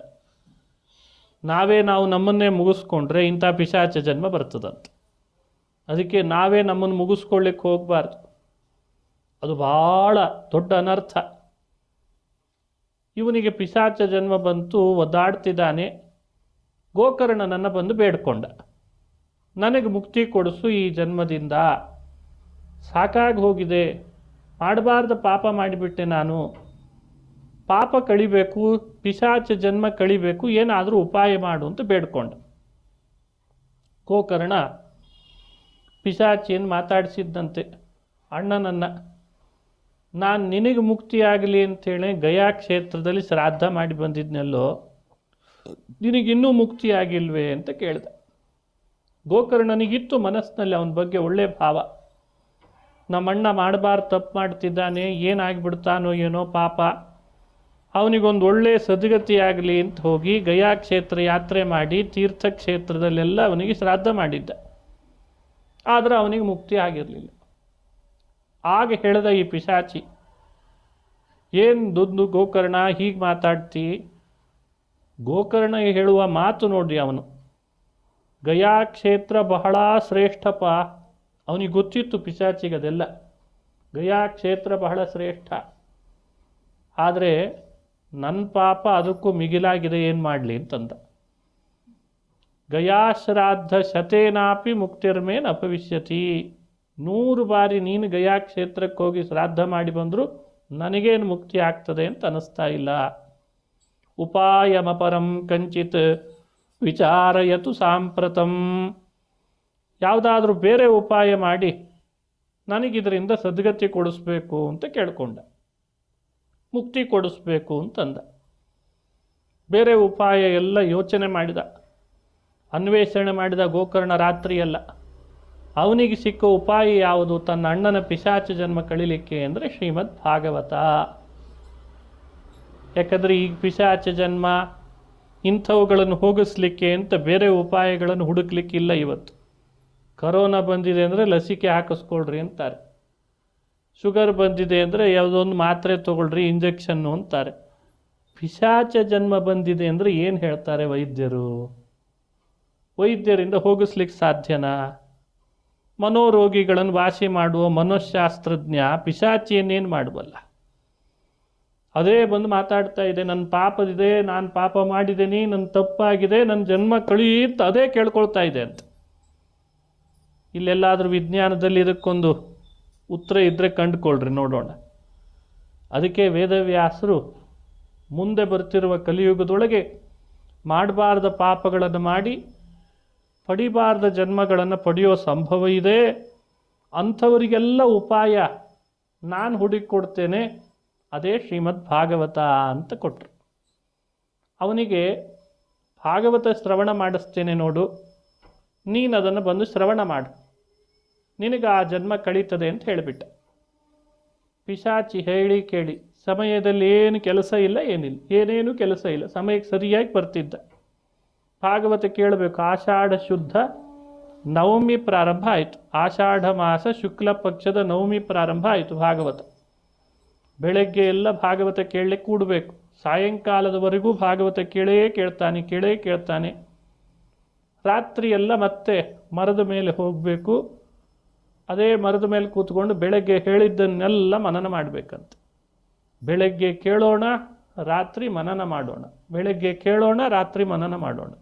ನಾವು ನಮ್ಮನ್ನೇ ಮುಗಿಸ್ಕೊಂಡ್ರೆ ಇಂಥ ಪಿಶಾಚ ಜನ್ಮ ಬರ್ತದಂತ. ಅದಕ್ಕೆ ನಾವೇ ನಮ್ಮನ್ನು ಮುಗಿಸ್ಕೊಳ್ಳಿಕ್ಕೆ ಹೋಗಬಾರ್ದು. ಅದು ಭಾಳ ದೊಡ್ಡ ಅನರ್ಥ. ಇವನಿಗೆ ಪಿಶಾಚ ಜನ್ಮ ಬಂತು, ಒದ್ದಾಡ್ತಿದ್ದಾನೆ. ಗೋಕರ್ಣನನ್ನು ಬಂದು ಬೇಡ್ಕೊಂಡ, ನನಗೆ ಮುಕ್ತಿ ಕೊಡಿಸು ಈ ಜನ್ಮದಿಂದ, ಸಾಕಾಗಿ ಹೋಗಿದೆ, ಮಾಡಬಾರ್ದ ಪಾಪ ಮಾಡಿಬಿಟ್ಟೆ ನಾನು, ಪಾಪ ಕಳಿಬೇಕು, ಪಿಶಾಚ ಜನ್ಮ ಕಳಿಬೇಕು, ಏನಾದರೂ ಉಪಾಯ ಮಾಡು ಅಂತ ಬೇಡ್ಕೊಂಡ. ಗೋಕರ್ಣ ಪಿಶಾಚಿಯನ್ನು ಮಾತಾಡಿಸಿದ್ದಂತೆ, ಅಣ್ಣನನ್ನು ನಾನು ನಿನಗೆ ಮುಕ್ತಿಯಾಗಲಿ ಅಂಥೇಳಿ ಗಯಾ ಕ್ಷೇತ್ರದಲ್ಲಿ ಶ್ರಾದ್ದ ಮಾಡಿ ಬಂದಿದ್ನೆಲ್ಲೋ, ನಿನಗಿನ್ನೂ ಮುಕ್ತಿಯಾಗಿಲ್ವೇ ಅಂತ ಕೇಳಿದ. ಗೋಕರ್ಣನಿಗಿತ್ತು ಮನಸ್ಸಿನಲ್ಲಿ ಅವನ ಬಗ್ಗೆ ಒಳ್ಳೆಯ ಭಾವ. ನಮ್ಮಣ್ಣ ಮಾಡಬಾರ್ದು ತಪ್ಪು ಮಾಡ್ತಿದ್ದಾನೆ, ಏನಾಗಿಬಿಡ್ತಾನೋ ಏನೋ ಪಾಪ, ಅವನಿಗೊಂದು ಒಳ್ಳೆಯ ಸದ್ಗತಿಯಾಗಲಿ ಅಂತ ಹೋಗಿ ಗಯಾ ಕ್ಷೇತ್ರ ಯಾತ್ರೆ ಮಾಡಿ ತೀರ್ಥಕ್ಷೇತ್ರದಲ್ಲೆಲ್ಲ ಅವನಿಗೆ ಶ್ರಾದ್ದ ಮಾಡಿದ್ದ. ಆದರೆ ಅವನಿಗೆ ಮುಕ್ತಿ ಆಗಿರಲಿಲ್ಲ. ಆಗ ಹೇಳಿದ ಈ ಪಿಶಾಚಿ, ಏನು ದುಂದು ಗೋಕರ್ಣ ಹೀಗೆ ಮಾತಾಡ್ತಿ? ಗೋಕರ್ಣ ಹೇಳುವ ಮಾತು ನೋಡಿ, ಅವನು ಗಯಾ ಕ್ಷೇತ್ರ ಬಹಳ ಶ್ರೇಷ್ಠಪ್ಪ. ಅವನಿಗೆ ಗೊತ್ತಿತ್ತು ಪಿಶಾಚಿಗೆ ಅದೆಲ್ಲ. ಗಯಾ ಕ್ಷೇತ್ರ ಬಹಳ ಶ್ರೇಷ್ಠ, ಆದರೆ ನನ್ನ ಪಾಪ ಅದಕ್ಕೂ ಮಿಗಿಲಾಗಿದೆ, ಏನು ಮಾಡಲಿ ಅಂತಂದ. ಗಯಾಶ್ರಾದ್ಧ ಶತೇನಾಪಿ ಮುಕ್ತಿರ್ಮೇನ್ ಅಪವಿಶ್ಯತಿ. 100 ಬಾರಿ ನೀನು ಗಯಾ ಕ್ಷೇತ್ರಕ್ಕೆ ಹೋಗಿ ಶ್ರಾದ್ದ ಮಾಡಿ ಬಂದರೂ ನನಗೇನು ಮುಕ್ತಿ ಆಗ್ತದೆ ಅಂತ ಅನ್ನಿಸ್ತಾ ಇಲ್ಲ. ಉಪಾಯಮಪರಂ ಕಂಚಿತ್ ವಿಚಾರಯತು ಸಾಂಪ್ರತಂ. ಯಾವುದಾದ್ರೂ ಬೇರೆ ಉಪಾಯ ಮಾಡಿ ನನಗಿದರಿಂದ ಸದ್ಗತಿ ಕೊಡಿಸ್ಬೇಕು ಅಂತ ಕೇಳ್ಕೊಂಡ, ಮುಕ್ತಿ ಕೊಡಿಸ್ಬೇಕು ಅಂತಂದ. ಬೇರೆ ಉಪಾಯ ಎಲ್ಲ ಯೋಚನೆ ಮಾಡಿದ, ಅನ್ವೇಷಣೆ ಮಾಡಿದ ಗೋಕರ್ಣ ರಾತ್ರಿಯಲ್ಲ. ಅವನಿಗೆ ಸಿಕ್ಕ ಉಪಾಯ ಯಾವುದು? ತನ್ನ ಅಣ್ಣನ ಪಿಶಾಚ ಜನ್ಮ ಕಳಿಲಿಕ್ಕೆ ಅಂದರೆ ಶ್ರೀಮದ್ ಭಾಗವತ. ಯಾಕಂದರೆ ಈಗ ಪಿಶಾಚ ಜನ್ಮ ಇಂಥವುಗಳನ್ನು ಹೋಗಿಸ್ಲಿಕ್ಕೆ ಅಂತ ಬೇರೆ ಉಪಾಯಗಳನ್ನು ಹುಡುಕ್ಲಿಕ್ಕಿಲ್ಲ. ಇವತ್ತು ಕರೋನಾ ಬಂದಿದೆ ಅಂದರೆ ಲಸಿಕೆ ಹಾಕಿಸ್ಕೊಳ್ರಿ ಅಂತಾರೆ, ಶುಗರ್ ಬಂದಿದೆ ಅಂದರೆ ಯಾವುದೊಂದು ಮಾತ್ರೆ ತೊಗೊಳ್ರಿ, ಇಂಜೆಕ್ಷನ್ನು ಅಂತಾರೆ. ಪಿಶಾಚ ಜನ್ಮ ಬಂದಿದೆ ಅಂದರೆ ಏನು ಹೇಳ್ತಾರೆ ವೈದ್ಯರು? ವೈದ್ಯರಿಂದ ಹೋಗಿಸ್ಲಿಕ್ಕೆ ಸಾಧ್ಯನಾ? ಮನೋರೋಗಿಗಳನ್ನು ವಾಸಿ ಮಾಡುವ ಮನೋಶಾಸ್ತ್ರಜ್ಞ ಪಿಶಾಚಿಯನ್ನೇನು ಮಾಡಬಲ್ಲ? ಅದೇ ಬಂದು ಮಾತಾಡ್ತಾ ಇದೆ, ನನ್ನ ಪಾಪದಿದೆ, ನಾನು ಪಾಪ ಮಾಡಿದ್ದೀನಿ, ನನ್ನ ತಪ್ಪಾಗಿದೆ, ನನ್ನ ಜನ್ಮ ಕಳಿ ಅಂತ ಅದೇ ಕೇಳ್ಕೊಳ್ತಾ ಇದೆ ಅಂತ. ಇಲ್ಲೆಲ್ಲಾದರೂ ವಿಜ್ಞಾನದಲ್ಲಿ ಇದಕ್ಕೊಂದು ಉತ್ತರ ಇದ್ದರೆ ಕಂಡುಕೊಳ್ರಿ, ನೋಡೋಣ. ಅದಕ್ಕೆ ವೇದವ್ಯಾಸರು ಮುಂದೆ ಬರ್ತಿರುವ ಕಲಿಯುಗದೊಳಗೆ ಮಾಡಬಾರ್ದ ಪಾಪಗಳನ್ನು ಮಾಡಿ ಪಡಿಬಾರ್ದ ಜನ್ಮಗಳನ್ನು ಪಡೆಯೋ ಸಂಭವ ಇದೆ, ಅಂಥವರಿಗೆಲ್ಲ ಉಪಾಯ ನಾನು ಹುಡುಕಿಕೊಡ್ತೇನೆ, ಅದೇ ಶ್ರೀಮದ್ ಭಾಗವತ ಅಂತ ಕೊಟ್ಟರು. ಅವನಿಗೆ ಭಾಗವತ ಶ್ರವಣ ಮಾಡಿಸ್ತೇನೆ ನೋಡು, ನೀನು ಅದನ್ನು ಬಂದು ಶ್ರವಣ ಮಾಡು, ನಿನಗೆ ಆ ಜನ್ಮ ಕಳೀತದೆ ಅಂತ ಹೇಳಿಬಿಟ್ಟ. ಪಿಶಾಚಿ ಹೇಳಿ ಕೇಳಿ ಸಮಯದಲ್ಲಿ ಏನು ಕೆಲಸ ಇಲ್ಲ, ಏನಿಲ್ಲ, ಏನೇನು ಕೆಲಸ ಇಲ್ಲ, ಸಮಯಕ್ಕೆ ಸರಿಯಾಗಿ ಬರ್ತಿದ್ದ. ಭಾಗವತ ಕೇಳಬೇಕು. ಆಷಾಢ ಶುದ್ಧ ನವಮಿ ಪ್ರಾರಂಭ ಆಯಿತು. ಆಷಾಢ ಮಾಸ ಶುಕ್ಲ ಪಕ್ಷದ ನವಮಿ ಪ್ರಾರಂಭ ಆಯಿತು ಭಾಗವತ. ಬೆಳಗ್ಗೆ ಎಲ್ಲ ಭಾಗವತ ಕೇಳಲಿಕ್ಕೆ ಕೂಡಬೇಕು, ಸಾಯಂಕಾಲದವರೆಗೂ ಭಾಗವತ ಕೇಳ್ತಾನೆ. ರಾತ್ರಿ ಎಲ್ಲ ಮತ್ತೆ ಮರದ ಮೇಲೆ ಹೋಗಬೇಕು, ಅದೇ ಮರದ ಮೇಲೆ ಕೂತ್ಕೊಂಡು ಬೆಳಗ್ಗೆ ಹೇಳಿದ್ದನ್ನೆಲ್ಲ ಮನನ ಮಾಡಬೇಕಂತೆ. ಬೆಳಗ್ಗೆ ಕೇಳೋಣ, ರಾತ್ರಿ ಮನನ ಮಾಡೋಣ, ಬೆಳಗ್ಗೆ ಕೇಳೋಣ, ರಾತ್ರಿ ಮನನ ಮಾಡೋಣ.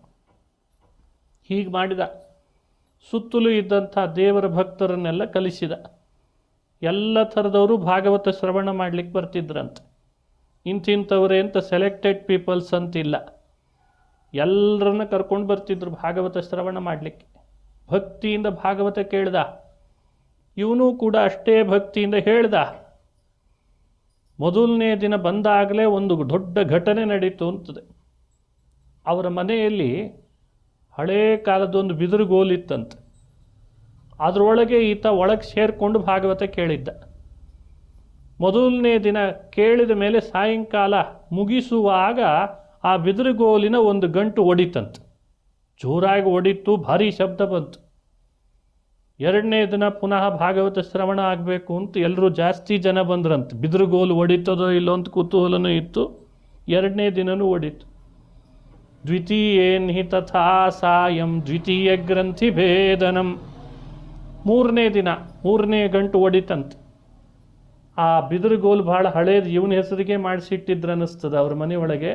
ಹೀಗೆ ಮಾಡಿದ. ಸುತ್ತಲೂ ಇದ್ದಂಥ ದೇವರ ಭಕ್ತರನ್ನೆಲ್ಲ ಕಲಿಸಿದ. ಎಲ್ಲ ಥರದವರು ಭಾಗವತ ಶ್ರವಣ ಮಾಡಲಿಕ್ಕೆ ಬರ್ತಿದ್ರಂತೆ. ಇಂಥವರೇ ಅಂತ ಸೆಲೆಕ್ಟೆಡ್ ಪೀಪಲ್ಸ್ ಅಂತಿಲ್ಲ, ಎಲ್ಲರನ್ನ ಕರ್ಕೊಂಡು ಬರ್ತಿದ್ರು ಭಾಗವತ ಶ್ರವಣ ಮಾಡಲಿಕ್ಕೆ. ಭಕ್ತಿಯಿಂದ ಭಾಗವತ ಕೇಳ್ದ. ಇವನು ಕೂಡ ಅಷ್ಟೇ ಭಕ್ತಿಯಿಂದ ಹೇಳ್ದ. ಮೊದಲನೇ ದಿನ ಬಂದಾಗಲೇ ಒಂದು ದೊಡ್ಡ ಘಟನೆ ನಡೀತು ಅಂತದೆ. ಅವರ ಮನೆಯಲ್ಲಿ ಹಳೇ ಕಾಲದೊಂದು ಬಿದಿರುಗೋಲಿತ್ತಂತೆ. ಅದರೊಳಗೆ ಈತ ಒಳಗೆ ಸೇರಿಕೊಂಡು ಭಾಗವತ ಕೇಳಿದ್ದ. ಮೊದಲನೇ ದಿನ ಕೇಳಿದ ಮೇಲೆ ಸಾಯಂಕಾಲ ಮುಗಿಸುವಾಗ ಆ ಬಿದಿರುಗೋಲಿನ ಒಂದು ಗಂಟು ಒಡಿತಂತೆ. ಜೋರಾಗಿ ಒಡಿತು, ಭಾರಿ ಶಬ್ದ ಬಂತು. ಎರಡನೇ ದಿನ ಪುನಃ ಭಾಗವತ ಶ್ರವಣ ಆಗಬೇಕು ಅಂತ ಎಲ್ಲರೂ ಜಾಸ್ತಿ ಜನ ಬಂದ್ರಂತೆ. ಬಿದಿರುಗೋಲು ಒಡಿತದೋ ಇಲ್ಲೋ ಅಂತ ಕುತೂಹಲನೂ ಇತ್ತು. ಎರಡನೇ ದಿನನೂ ಒಡಿತು. ದ್ವಿತೀಯೇನ್ಹಿ ತಥಾ ಸಾಯಂ ದ್ವಿತೀಯ ಗ್ರಂಥಿ ಭೇದನಂ. ಮೂರನೇ ದಿನ ಮೂರನೇ ಗಂಟು ಒಡಿತಂತೆ. ಆ ಬಿದಿರುಗೋಲು ಭಾಳ ಹಳೇದು, ಇವನ ಹೆಸರಿಗೆ ಮಾಡಿಸಿಟ್ಟಿದ್ರು ಅನ್ನಿಸ್ತದೆ ಅವ್ರ ಮನೆಯೊಳಗೆ.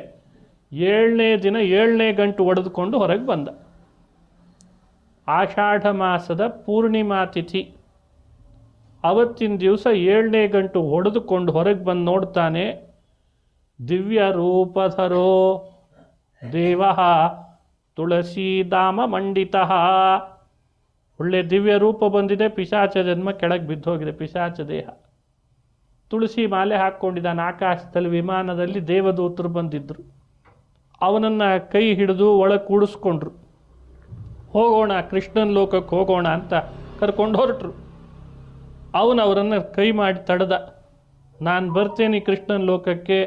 ಏಳನೇ ದಿನ ಏಳನೇ ಗಂಟು ಒಡೆದುಕೊಂಡು ಹೊರಗೆ ಬಂದ. ಆಷಾಢ ಮಾಸದ ಪೂರ್ಣಿಮಾ ತಿಥಿ. ಅವತ್ತಿನ ದಿವಸ ಏಳನೇ ಗಂಟು ಹೊಡೆದುಕೊಂಡು ಹೊರಗೆ ಬಂದು ನೋಡ್ತಾನೆ, ದಿವ್ಯ ರೂಪಧರೋ ದೇವ ತುಳಸೀದಾಮ ಮಂಡಿತ. ಒಳ್ಳೆ ದಿವ್ಯ ರೂಪ ಬಂದಿದೆ, ಪಿಶಾಚ ಜನ್ಮ ಕೆಳಗೆ ಬಿದ್ದೋಗಿದೆ, ಪಿಶಾಚ ದೇಹ. ತುಳಸಿ ಮಾಲೆ ಹಾಕ್ಕೊಂಡಿದ್ದಾನೆ. ಆಕಾಶದಲ್ಲಿ ವಿಮಾನದಲ್ಲಿ ದೇವದೂತರು ಬಂದಿದ್ದರು. ಅವನನ್ನು ಕೈ ಹಿಡಿದು ಒಳಗೆ ಕೂಡಿಸ್ಕೊಂಡ್ರು. ಹೋಗೋಣ, ಕೃಷ್ಣನ ಲೋಕಕ್ಕೆ ಹೋಗೋಣ ಅಂತ ಕರ್ಕೊಂಡು ಹೊರಟರು. ಅವರನ್ನು ಕೈ ಮಾಡಿ ತಡೆದ. ನಾನು ಬರ್ತೇನೆ ಕೃಷ್ಣನ ಲೋಕಕ್ಕೆ.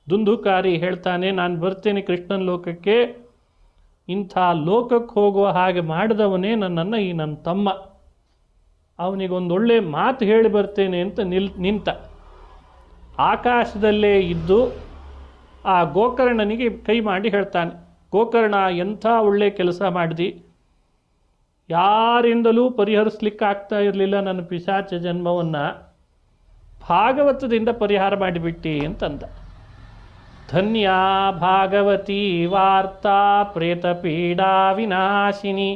ದುಂದುಕಾರಿ ಹೇಳ್ತಾನೆ, ನಾನು ಬರ್ತೇನೆ ಕೃಷ್ಣನ ಲೋಕಕ್ಕೆ. ಇಂಥ ಲೋಕಕ್ಕೆ ಹೋಗುವ ಹಾಗೆ ಮಾಡಿದವನೇ ನನ್ನನ್ನು ಈ ನನ್ನ ತಮ್ಮ. ಅವನಿಗೊಂದೊಳ್ಳೆ ಮಾತು ಹೇಳಿ ಬರ್ತೇನೆ ಅಂತ ನಿಂತ. ಆಕಾಶದಲ್ಲೇ ಇದ್ದು ಆ ಗೋಕರ್ಣನಿಗೆ ಕೈ ಮಾಡಿ ಹೇಳ್ತಾನೆ, ಗೋಕರ್ಣ ಎಂಥ ಒಳ್ಳೆ ಕೆಲಸ ಮಾಡಿದಿ, ಯಾರಿಂದಲೂ ಪರಿಹರಿಸ್ಲಿಕ್ಕೆ ಆಗ್ತಾ ಇರಲಿಲ್ಲ ನನ್ನ ಪಿಶಾಚ ಜನ್ಮವನ್ನು. ಭಾಗವತದಿಂದ ಪರಿಹಾರ ಮಾಡಿಬಿಟ್ಟಿ ಅಂತಂದ. ಧನ್ಯ ಭಾಗವತಿ ವಾರ್ತಾ ಪ್ರೇತಪೀಡಾ ವಿನಾಶಿನಿ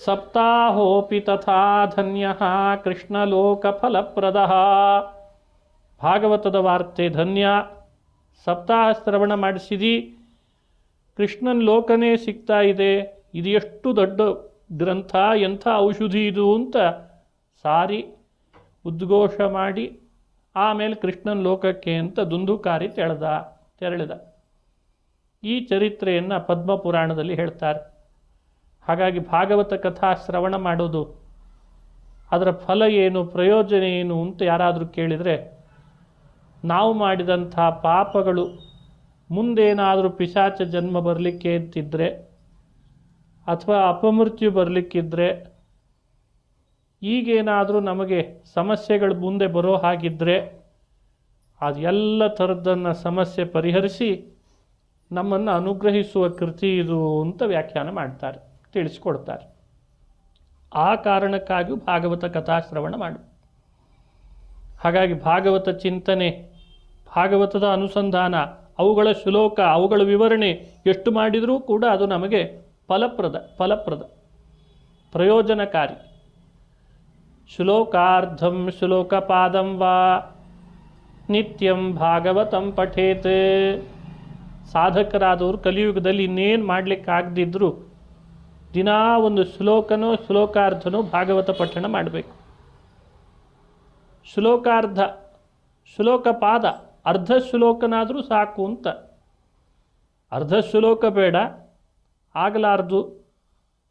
ಸಪ್ತಾಹೋಪಿ ತಥಾ ಧನ್ಯ ಕೃಷ್ಣಲೋಕಫಲಪ್ರದಃ. ಭಾಗವತದ ವಾರ್ತೆ ಧನ್ಯ, ಸಪ್ತಾಹ ಶ್ರವಣ ಮಾಡಿಸಿದಿ, ಕೃಷ್ಣನ ಲೋಕನೇ ಸಿಗ್ತಾ ಇದೆ, ಇದು ಎಷ್ಟು ದೊಡ್ಡ ಗ್ರಂಥ, ಎಂಥ ಔಷಧಿ ಇದು ಅಂತ ಸಾರಿ ಉದ್ಘೋಷ ಮಾಡಿ ಆಮೇಲೆ ಕೃಷ್ಣನ ಲೋಕಕ್ಕೆ ಅಂತ ದುಂದುಕಾರಿ ತೆರಳಿದ. ಈ ಚರಿತ್ರೆಯನ್ನು ಪದ್ಮಪುರಾಣದಲ್ಲಿ ಹೇಳ್ತಾರೆ. ಹಾಗಾಗಿ ಭಾಗವತ ಕಥಾ ಶ್ರವಣ ಮಾಡೋದು, ಅದರ ಫಲ ಏನು, ಪ್ರಯೋಜನ ಏನು ಅಂತ ಯಾರಾದರೂ ಕೇಳಿದರೆ, ನಾವು ಮಾಡಿದಂಥ ಪಾಪಗಳು ಮುಂದೇನಾದರೂ ಪಿಶಾಚ ಜನ್ಮ ಬರಲಿಕ್ಕೆ ಅಂತಿದ್ದರೆ ಅಥವಾ ಅಪಮೃತ್ಯು ಬರಲಿಕ್ಕಿದ್ರೆ, ಈಗೇನಾದರೂ ನಮಗೆ ಸಮಸ್ಯೆಗಳು ಮುಂದೆ ಬರೋ ಹಾಗಿದ್ದರೆ ಅದೆಲ್ಲ ಥರದ್ದನ್ನು ಸಮಸ್ಯೆ ಪರಿಹರಿಸಿ ನಮ್ಮನ್ನು ಅನುಗ್ರಹಿಸುವ ಕೃತಿ ಇದು ಅಂತ ವ್ಯಾಖ್ಯಾನ ಮಾಡ್ತಾರೆ, ತಿಳಿಸ್ಕೊಡ್ತಾರೆ. ಆ ಕಾರಣಕ್ಕಾಗಿಯೂ ಭಾಗವತ ಕಥಾಶ್ರವಣ ಮಾಡು. ಹಾಗಾಗಿ ಭಾಗವತ ಚಿಂತನೆ, ಭಾಗವತದ ಅನುಸಂಧಾನ, ಅವುಗಳ ಶ್ಲೋಕ, ಅವುಗಳ ವಿವರಣೆ ಎಷ್ಟು ಮಾಡಿದರೂ ಕೂಡ ಅದು ನಮಗೆ ಫಲಪ್ರದ ಪ್ರಯೋಜನಕಾರಿ. ಶ್ಲೋಕಾರ್ಧಂ ಶ್ಲೋಕಪಾದಂ ವಾ ನಿತ್ಯಂ ಭಾಗವತಂ ಪಠೇತ್. ಸಾಧಕರಾದವರು ಕಲಿಯುಗದಲ್ಲಿ ಇನ್ನೇನು ಮಾಡಲಿಕ್ಕಾಗದಿದ್ದರೂ ದಿನಾ ಒಂದು ಶ್ಲೋಕನೋ ಶ್ಲೋಕಾರ್ಧನೋ ಭಾಗವತ ಪಠಣ ಮಾಡಬೇಕು. ಶ್ಲೋಕಾರ್ಧ, ಶ್ಲೋಕಪಾದ, ಅರ್ಧ ಶ್ಲೋಕನಾದರೂ ಸಾಕು ಅಂತ. ಅರ್ಧ ಶ್ಲೋಕ ಬೇಡ, ಆಗಲಾರ್ದು.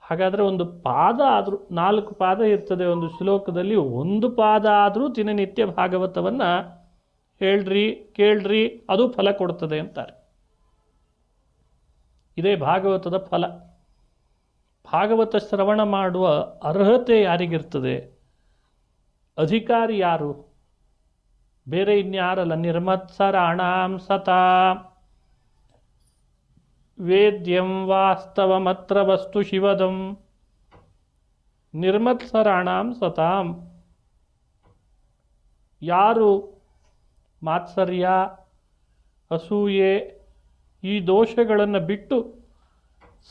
ಹಾಗಾದರೆ ಒಂದು ಪಾದ ಆದರೂ, 4 ಪಾದ ಇರ್ತದೆ ಒಂದು ಶ್ಲೋಕದಲ್ಲಿ, ಒಂದು ಪಾದ ಆದರೂ ದಿನನಿತ್ಯ ಭಾಗವತವನ್ನು ಹೇಳ್ರಿ, ಕೇಳ್ರಿ, ಅದು ಫಲ ಕೊಡ್ತದೆ ಅಂತಾರೆ. ಇದೇ ಭಾಗವತದ ಫಲ. ಭಾಗವತ ಶ್ರವಣ ಮಾಡುವ ಅರ್ಹತೆ ಯಾರಿಗಿರ್ತದೆ? ಅಧಿಕಾರಿ ಯಾರು? ಬೇರೆ ಇನ್ಯಾರಲ್ಲ. ನಿರ್ಮತ್ಸರಾಣಾಂ ಸತಾಂ ವೇದ್ಯಂ ವಾಸ್ತವಮತ್ರ ವಸ್ತು ಶಿವದಂ. ನಿರ್ಮತ್ಸರಾಣಾಂ ಸತಾಂ, ಯಾರು ಮಾತ್ಸರ್ಯ, ಅಸೂಯೆ ಈ ದೋಷಗಳನ್ನು ಬಿಟ್ಟು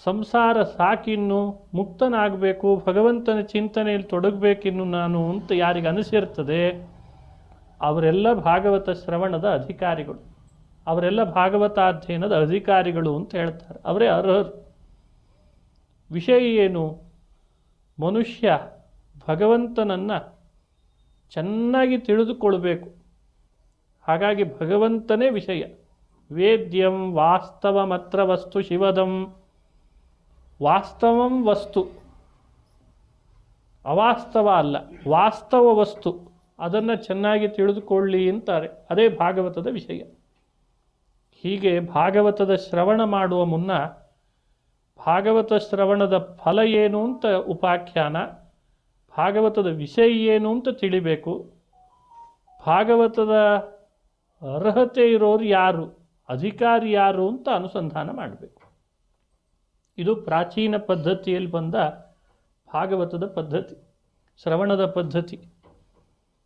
ಸಂಸಾರ ಸಾಕಿನ್ನು ಮುಕ್ತನಾಗಬೇಕು, ಭಗವಂತನ ಚಿಂತನೆಯಲ್ಲಿ ತೊಡಗಬೇಕಿನ್ನು ನಾನು ಅಂತ ಯಾರಿಗೆ ಅನಿಸಿರ್ತದೆ ಅವರೆಲ್ಲ ಭಾಗವತ ಶ್ರವಣದ ಅಧಿಕಾರಿಗಳು, ಅವರೆಲ್ಲ ಭಾಗವತಾಧ್ಯಯನದ ಅಧಿಕಾರಿಗಳು ಅಂತ ಹೇಳ್ತಾರೆ. ಅವರೇ ಅರ್ಹರು. ವಿಷಯ ಏನು? ಮನುಷ್ಯ ಭಗವಂತನನ್ನು ಚೆನ್ನಾಗಿ ತಿಳಿದುಕೊಳ್ಬೇಕು. ಹಾಗಾಗಿ ಭಗವಂತನೇ ವಿಷಯ. ವೇದ್ಯಂ ವಾಸ್ತವಮತ್ರ ವಸ್ತು ಶಿವದಂ. ವಾಸ್ತವಂ ವಸ್ತು, ಅವಾಸ್ತವ ಅಲ್ಲ, ವಾಸ್ತವ ವಸ್ತು, ಅದನ್ನು ಚೆನ್ನಾಗಿ ತಿಳಿದುಕೊಳ್ಳಿ ಅಂತಾರೆ. ಅದೇ ಭಾಗವತದ ವಿಷಯ. ಹೀಗೆ ಭಾಗವತದ ಶ್ರವಣ ಮಾಡುವ ಮುನ್ನ ಭಾಗವತ ಶ್ರವಣದ ಫಲ ಏನು ಅಂತ ಉಪಾಖ್ಯಾನ, ಭಾಗವತದ ವಿಷಯ ಏನು ಅಂತ ತಿಳಿಬೇಕು. ಭಾಗವತದ ಅರ್ಹತೆ ಇರೋರು ಯಾರು, ಅಧಿಕಾರಿ ಯಾರು ಅಂತ ಅನುಸಂಧಾನ ಮಾಡಬೇಕು. ಇದು ಪ್ರಾಚೀನ ಪದ್ಧತಿಯಲ್ಲಿ ಬಂದ ಭಾಗವತದ ಪದ್ಧತಿ, ಶ್ರವಣದ ಪದ್ಧತಿ.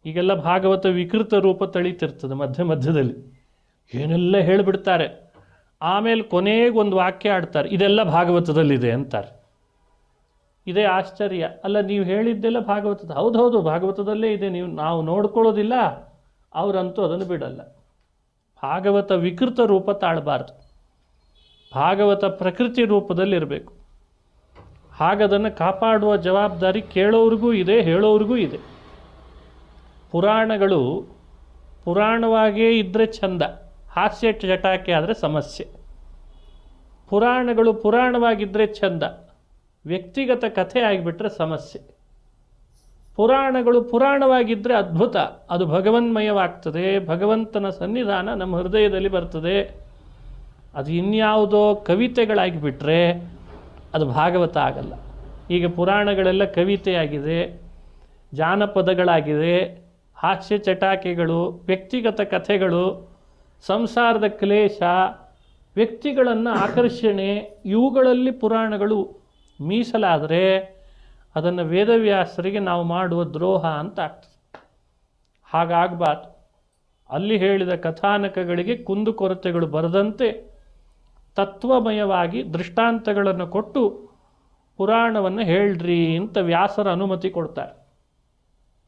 ಈಗೆಲ್ಲ ಭಾಗವತ ವಿಕೃತ ರೂಪ ತಳೀತಿರ್ತದೆ ಮಧ್ಯದಲ್ಲಿ, ಏನೆಲ್ಲ ಹೇಳಿಬಿಡ್ತಾರೆ. ಆಮೇಲೆ ಕೊನೆಗೊಂದು ವಾಕ್ಯ ಆಡ್ತಾರೆ, ಇದೆಲ್ಲ ಭಾಗವತದಲ್ಲಿದೆ ಅಂತಾರೆ. ಇದೇ ಆಶ್ಚರ್ಯ ಅಲ್ಲ. ನೀವು ಹೇಳಿದ್ದೆಲ್ಲ ಭಾಗವತದ, ಹೌದೌದು ಭಾಗವತದಲ್ಲೇ ಇದೆ, ನಾವು ನೋಡ್ಕೊಳ್ಳೋದಿಲ್ಲ, ಅವರಂತೂ ಅದನ್ನು ಬಿಡಲ್ಲ. ಭಾಗವತ ವಿಕೃತ ರೂಪ ತಾಳಬಾರ್ದು, ಭಾಗವತ ಪ್ರಕೃತಿ ರೂಪದಲ್ಲಿರಬೇಕು. ಹಾಗದನ್ನು ಕಾಪಾಡುವ ಜವಾಬ್ದಾರಿ ಕೇಳೋರಿಗೂ ಇದೆ, ಹೇಳೋರಿಗೂ ಇದೆ. ಪುರಾಣಗಳು ಪುರಾಣವಾಗೇ ಇದ್ದರೆ ಚಂದ, ಹಾಸ್ಯ ಚಟಾಕೆ ಆದರೆ ಸಮಸ್ಯೆ. ಪುರಾಣಗಳು ಪುರಾಣವಾಗಿದ್ದರೆ ಚಂದ, ವ್ಯಕ್ತಿಗತ ಕಥೆ ಆಗಿಬಿಟ್ರೆ ಸಮಸ್ಯೆ. ಪುರಾಣಗಳು ಪುರಾಣವಾಗಿದ್ದರೆ ಅದ್ಭುತ, ಅದು ಭಗವನ್ಮಯವಾಗ್ತದೆ, ಭಗವಂತನ ಸನ್ನಿಧಾನ ನಮ್ಮ ಹೃದಯದಲ್ಲಿ ಬರ್ತದೆ. ಅದು ಇನ್ಯಾವುದೋ ಕವಿತೆಗಳಾಗಿಬಿಟ್ರೆ ಅದು ಭಾಗವತ ಆಗಲ್ಲ. ಈಗ ಪುರಾಣಗಳೆಲ್ಲ ಕವಿತೆಯಾಗಿದೆ, ಜಾನಪದಗಳಾಗಿದೆ, ಹಾಸ್ಯ ಚಟಾಕೆಗಳು, ವ್ಯಕ್ತಿಗತ ಕಥೆಗಳು, ಸಂಸಾರದ ಕ್ಲೇಶ, ವ್ಯಕ್ತಿಗಳನ್ನು ಆಕರ್ಷಣೆ, ಇವುಗಳಲ್ಲಿ ಪುರಾಣಗಳು ಮೀಸಲಾದರೆ ಅದನ್ನು ವೇದವ್ಯಾಸರಿಗೆ ನಾವು ಮಾಡುವ ದ್ರೋಹ ಅಂತ ಆಗ್ತದೆ. ಹಾಗಾಗಬಾರ್ದು. ಅಲ್ಲಿ ಹೇಳಿದ ಕಥಾನಕಗಳಿಗೆ ಕುಂದುಕೊರತೆಗಳು ಬರದಂತೆ ತತ್ವಮಯವಾಗಿ ದೃಷ್ಟಾಂತಗಳನ್ನು ಕೊಟ್ಟು ಪುರಾಣವನ್ನು ಹೇಳ್ರಿ ಅಂತ ವ್ಯಾಸರ ಅನುಮತಿ ಕೊಡ್ತಾರೆ.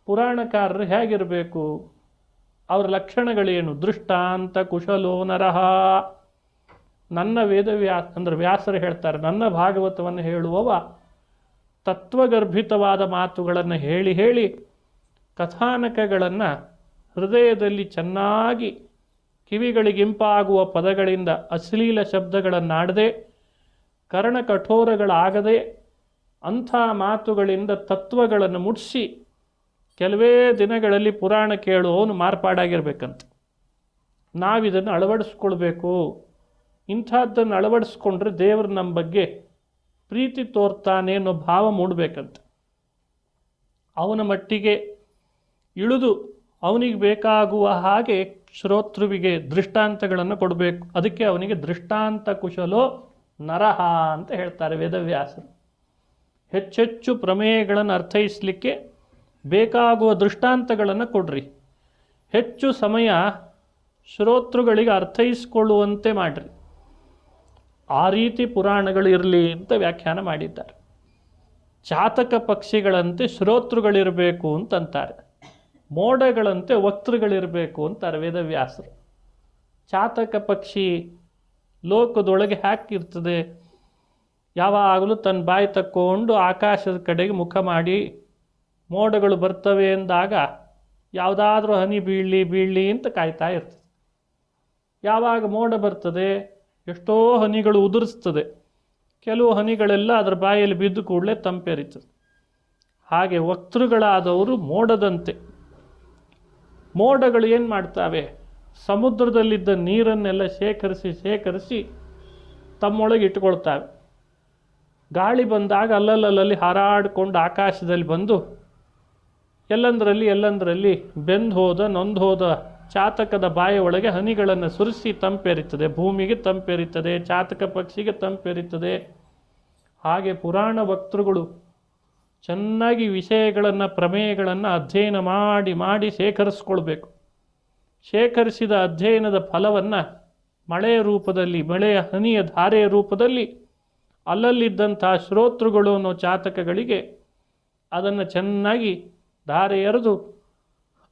ಪುರಾಣಕಾರರು ಹೇಗಿರಬೇಕು, ಅವರ ಲಕ್ಷಣಗಳೇನು? ದೃಷ್ಟಾಂತ ಕುಶಲೋ ನರಹ. ನನ್ನ ವ್ಯಾಸರು ಹೇಳ್ತಾರೆ, ನನ್ನ ಭಾಗವತವನ್ನು ಹೇಳುವವ ತತ್ವಗರ್ಭಿತವಾದ ಮಾತುಗಳನ್ನು ಹೇಳಿ ಹೇಳಿ ಕಥಾನಕಗಳನ್ನು ಹೃದಯದಲ್ಲಿ ಚೆನ್ನಾಗಿ ಕಿವಿಗಳಿಗಿಂಪಾಗುವ ಪದಗಳಿಂದ ಅಶ್ಲೀಲ ಶಬ್ದಗಳನ್ನಾಡದೆ ಕರ್ಣಕಠೋರಗಳಾಗದೆ ಅಂಥ ಮಾತುಗಳಿಂದ ತತ್ವಗಳನ್ನು ಮುಟ್ಟಿಸಿ ಕೆಲವೇ ದಿನಗಳಲ್ಲಿ ಪುರಾಣ ಕೇಳುವವನು ಮಾರ್ಪಾಡಾಗಿರ್ಬೇಕಂತ. ನಾವಿದನ್ನು ಅಳವಡಿಸ್ಕೊಳ್ಬೇಕು. ಇಂಥದ್ದನ್ನು ಅಳವಡಿಸ್ಕೊಂಡ್ರೆ ದೇವರು ನಮ್ಮ ಬಗ್ಗೆ ಪ್ರೀತಿ ತೋರ್ತಾನೆ ಅನ್ನೋ ಭಾವ ಮೂಡಬೇಕಂತ. ಅವನ ಮಟ್ಟಿಗೆ ಇಳಿದು ಅವನಿಗೆ ಬೇಕಾಗುವ ಹಾಗೆ ಶ್ರೋತೃವಿಗೆ ದೃಷ್ಟಾಂತಗಳನ್ನು ಕೊಡಬೇಕು. ಅದಕ್ಕೆ ಅವನಿಗೆ ದೃಷ್ಟಾಂತ ಕುಶಲೋ ನರಹ ಅಂತ ಹೇಳ್ತಾರೆ ವೇದವ್ಯಾಸರು. ಹೆಚ್ಚೆಚ್ಚು ಪ್ರಮೇಯಗಳನ್ನು ಅರ್ಥೈಸಲಿಕ್ಕೆ ಬೇಕಾಗುವ ದೃಷ್ಟಾಂತಗಳನ್ನು ಕೊಡ್ರಿ, ಹೆಚ್ಚು ಸಮಯ ಶ್ರೋತೃಗಳಿಗೆ ಅರ್ಥೈಸಿಕೊಳ್ಳುವಂತೆ ಮಾಡಿರಿ. ಆ ರೀತಿ ಪುರಾಣಗಳು ಇರಲಿ ಅಂತ ವ್ಯಾಖ್ಯಾನ ಮಾಡಿದ್ದಾರೆ. ಚಾತಕ ಪಕ್ಷಿಗಳಂತೆ ಶ್ರೋತೃಗಳಿರಬೇಕು ಅಂತಂತಾರೆ, ಮೋಡಗಳಂತೆ ವಕ್ತೃಗಳಿರಬೇಕು ಅಂತಾರೆ ವೇದವ್ಯಾಸರು. ಚಾತಕ ಪಕ್ಷಿ ಲೋಕದೊಳಗೆ ಹಾಕಿರ್ತದೆ, ಯಾವಾಗಲೂ ತನ್ನ ಬಾಯಿ ತಕ್ಕೊಂಡು ಆಕಾಶದ ಕಡೆಗೆ ಮುಖ ಮಾಡಿ ಮೋಡಗಳು ಬರ್ತವೆ ಎಂದಾಗ ಯಾವುದಾದ್ರೂ ಹನಿ ಬೀಳಲಿ ಅಂತ ಕಾಯ್ತಾ ಇರ್ತದೆ. ಯಾವಾಗ ಮೋಡ ಬರ್ತದೆ, ಎಷ್ಟೋ ಹನಿಗಳು ಉದುರಿಸ್ತದೆ, ಕೆಲವು ಹನಿಗಳೆಲ್ಲ ಅದರ ಬಾಯಲ್ಲಿ ಬಿದ್ದು ಕೂಡಲೇ ತಂಪೆರಿತದೆ. ಹಾಗೆ ವಕ್ತೃಗಳಾದವರು ಮೋಡದಂತೆ. ಮೋಡಗಳು ಏನು ಮಾಡ್ತಾವೆ, ಸಮುದ್ರದಲ್ಲಿದ್ದ ನೀರನ್ನೆಲ್ಲ ಶೇಖರಿಸಿ ತಮ್ಮೊಳಗೆ ಇಟ್ಕೊಳ್ತಾವೆ. ಗಾಳಿ ಬಂದಾಗ ಅಲ್ಲಲ್ಲಿ ಹಾರಾಡಿಕೊಂಡು ಆಕಾಶದಲ್ಲಿ ಬಂದು ಎಲ್ಲಂದರಲ್ಲಿ ಬೆಂದು ಹೋದ ನೊಂದು ಹೋದ ಚಾತಕದ ಬಾಯ ಒಳಗೆ ಹನಿಗಳನ್ನು ಸುರಿಸಿ ತಂಪೆರಿತದೆ. ಭೂಮಿಗೆ ತಂಪೆರಿತದೆ, ಚಾತಕ ಪಕ್ಷಿಗೆ ತಂಪೆರಿತದೆ. ಹಾಗೆ ಪುರಾಣ ವಕ್ತೃಗಳು ಚೆನ್ನಾಗಿ ವಿಷಯಗಳನ್ನು ಪ್ರಮೇಯಗಳನ್ನು ಅಧ್ಯಯನ ಮಾಡಿ ಶೇಖರಿಸ್ಕೊಳ್ಬೇಕು. ಶೇಖರಿಸಿದ ಅಧ್ಯಯನದ ಫಲವನ್ನು ಮಳೆಯ ರೂಪದಲ್ಲಿ, ಮಳೆಯ ಹನಿಯ ಧಾರೆಯ ರೂಪದಲ್ಲಿ ಅಲ್ಲಲ್ಲಿದ್ದಂಥ ಶ್ರೋತೃಗಳು ಅನ್ನೋ ಚಾತಕಗಳಿಗೆ ಅದನ್ನು ಚೆನ್ನಾಗಿ ಧಾರೆ ಎರೆದು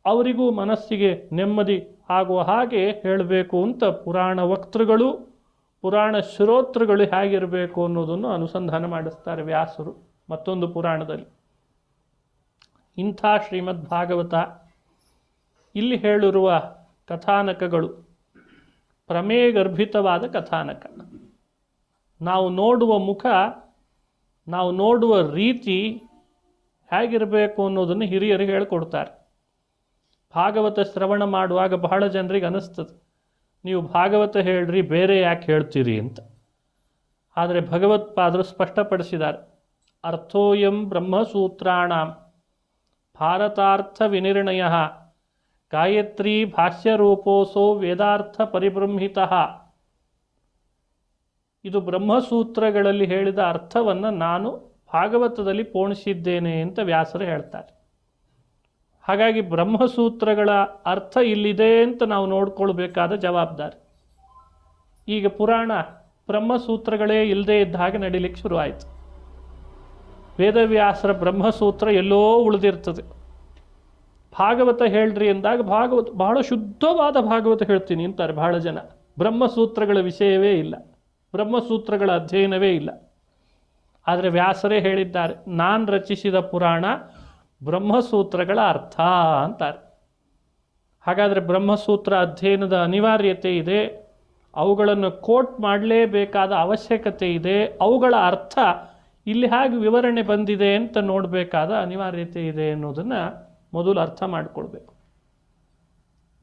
ಅವರಿಗೂ ಮನಸ್ಸಿಗೆ ನೆಮ್ಮದಿ ಆಗುವ ಹಾಗೆ ಹೇಳಬೇಕು ಅಂತ ಪುರಾಣ ವಕ್ತೃಗಳು, ಪುರಾಣ ಶ್ರೋತೃಗಳು ಹೇಗಿರಬೇಕು ಅನ್ನೋದನ್ನು ಅನುಸಂಧಾನ ಮಾಡಿಸ್ತಾರೆ ವ್ಯಾಸರು ಮತ್ತೊಂದು ಪುರಾಣದಲ್ಲಿ. ಇಂಥ ಶ್ರೀಮದ್ ಭಾಗವತ ಇಲ್ಲಿ ಹೇಳಿರುವ ಕಥಾನಕಗಳು ಪ್ರಮೇಯಗರ್ಭಿತವಾದ ಕಥಾನಕ. ನಾವು ನೋಡುವ ಮುಖ, ನಾವು ನೋಡುವ ರೀತಿ ಹೇಗಿರಬೇಕು ಅನ್ನೋದನ್ನು ಹಿರಿಯರು ಹೇಳಿಕೊಡ್ತಾರೆ. ಭಾಗವತ ಶ್ರವಣ ಮಾಡುವಾಗ ಬಹಳ ಜನರಿಗೆ ಅನ್ನಿಸ್ತದೆ, ನೀವು ಭಾಗವತ ಹೇಳ್ರಿ, ಬೇರೆ ಯಾಕೆ ಹೇಳ್ತೀರಿ ಅಂತ. ಆದರೆ ಭಗವತ್ಪಾದರು ಸ್ಪಷ್ಟಪಡಿಸಿದ್ದಾರೆ, ಅರ್ಥೋಯಂ ಬ್ರಹ್ಮಸೂತ್ರಾಣಾಂ ಭಾರತಾರ್ಥ ವಿನಿರ್ಣಯ ಗಾಯತ್ರಿ ಭಾಷ್ಯರೂಪೋಸೋ ವೇದಾರ್ಥ ಪರಿಬೃಂಹಿತ. ಇದು ಬ್ರಹ್ಮಸೂತ್ರಗಳಲ್ಲಿ ಹೇಳಿದ ಅರ್ಥವನ್ನು ನಾನು ಭಾಗವತದಲ್ಲಿ ಪೋಣಿಸಿದ್ದೇನೆ ಅಂತ ವ್ಯಾಸರು ಹೇಳ್ತಾರೆ. ಹಾಗಾಗಿ ಬ್ರಹ್ಮಸೂತ್ರಗಳ ಅರ್ಥ ಇಲ್ಲಿದೆ ಅಂತ ನಾವು ನೋಡ್ಕೊಳ್ಬೇಕಾದ ಜವಾಬ್ದಾರಿ. ಈಗ ಪುರಾಣ ಬ್ರಹ್ಮಸೂತ್ರಗಳೇ ಇಲ್ಲದೆ ಇದ್ದ ಹಾಗೆ ನಡೀಲಿಕ್ಕೆ ಶುರುವಾಯಿತು. ವೇದವ್ಯಾಸರ ಬ್ರಹ್ಮಸೂತ್ರ ಎಲ್ಲೋ ಉಳಿದಿರ್ತದೆ. ಭಾಗವತ ಹೇಳ್ರಿ ಎಂದಾಗ ಭಾಗವತ ಬಹಳ ಶುದ್ಧವಾದ ಭಾಗವತ ಹೇಳ್ತೀನಿ ಅಂತಾರೆ ಬಹಳ ಜನ. ಬ್ರಹ್ಮಸೂತ್ರಗಳ ವಿಷಯವೇ ಇಲ್ಲ, ಬ್ರಹ್ಮಸೂತ್ರಗಳ ಅಧ್ಯಯನವೇ ಇಲ್ಲ. ಆದರೆ ವ್ಯಾಸರೇ ಹೇಳಿದ್ದಾರೆ, ನಾನು ರಚಿಸಿದ ಪುರಾಣ ಬ್ರಹ್ಮಸೂತ್ರಗಳ ಅರ್ಥ ಅಂತಾರೆ. ಹಾಗಾದರೆ ಬ್ರಹ್ಮಸೂತ್ರ ಅಧ್ಯಯನದ ಅನಿವಾರ್ಯತೆ ಇದೆ, ಅವುಗಳನ್ನು ಕೋಟ್ ಮಾಡಲೇಬೇಕಾದ ಅವಶ್ಯಕತೆ ಇದೆ, ಅವುಗಳ ಅರ್ಥ ಇಲ್ಲಿ ಹೇಗೆ ವಿವರಣೆ ಬಂದಿದೆ ಅಂತ ನೋಡಬೇಕಾದ ಅನಿವಾರ್ಯತೆ ಇದೆ ಅನ್ನೋದನ್ನು ಮೊದಲು ಅರ್ಥ ಮಾಡಿಕೊಳ್ಬೇಕು.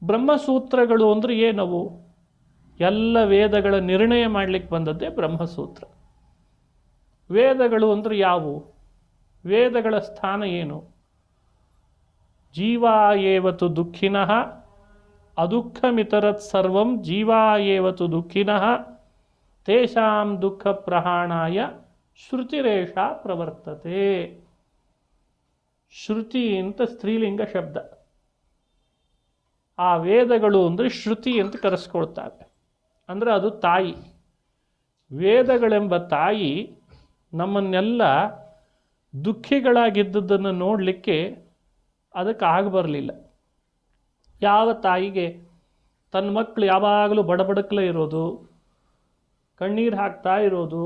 ಬ್ರಹ್ಮಸೂತ್ರಗಳು ಅಂದರೆ ಏನವು? ಎಲ್ಲ ವೇದಗಳ ನಿರ್ಣಯ ಮಾಡಲಿಕ್ಕೆ ಬಂದದ್ದೇ ಬ್ರಹ್ಮಸೂತ್ರ. ವೇದಗಳು ಅಂದರೆ ಯಾವುವು? ವೇದಗಳ ಸ್ಥಾನ ಏನು? ಜೀವಾ ಏವತು ದುಃಖಿನಃ ಅದುಃಖಮಿತರತ್ ಸರ್ವಂ ಜೀವಾ ಏವತು ದುಃಖಿನಃ ತೇಷಾಂ ದುಃಖ ಪ್ರಹಾಣಾಯ ಶ್ರುತಿರೇಷ ಪ್ರವರ್ತತೆ. ಶ್ರುತಿ ಅಂತ ಸ್ತ್ರೀಲಿಂಗ ಶಬ್ದ. ಆ ವೇದಗಳು ಅಂದರೆ ಶ್ರುತಿ ಅಂತ ಕರೆಸ್ಕೊಳ್ತಾವೆ. ಅಂದರೆ ಅದು ತಾಯಿ. ವೇದಗಳೆಂಬ ತಾಯಿ ನಮ್ಮನ್ನೆಲ್ಲ ದುಃಖಿಗಳಾಗಿದ್ದದ್ದನ್ನು ನೋಡಲಿಕ್ಕೆ ಅದಕ್ಕೆ ಆಗಬರಲಿಲ್ಲ. ಯಾವ ತಾಯಿಗೆ ತನ್ನ ಮಕ್ಕಳು ಯಾವಾಗಲೂ ಬಡಬಡಕಲೇ ಇರೋದು, ಕಣ್ಣೀರು ಹಾಕ್ತಾ ಇರೋದು,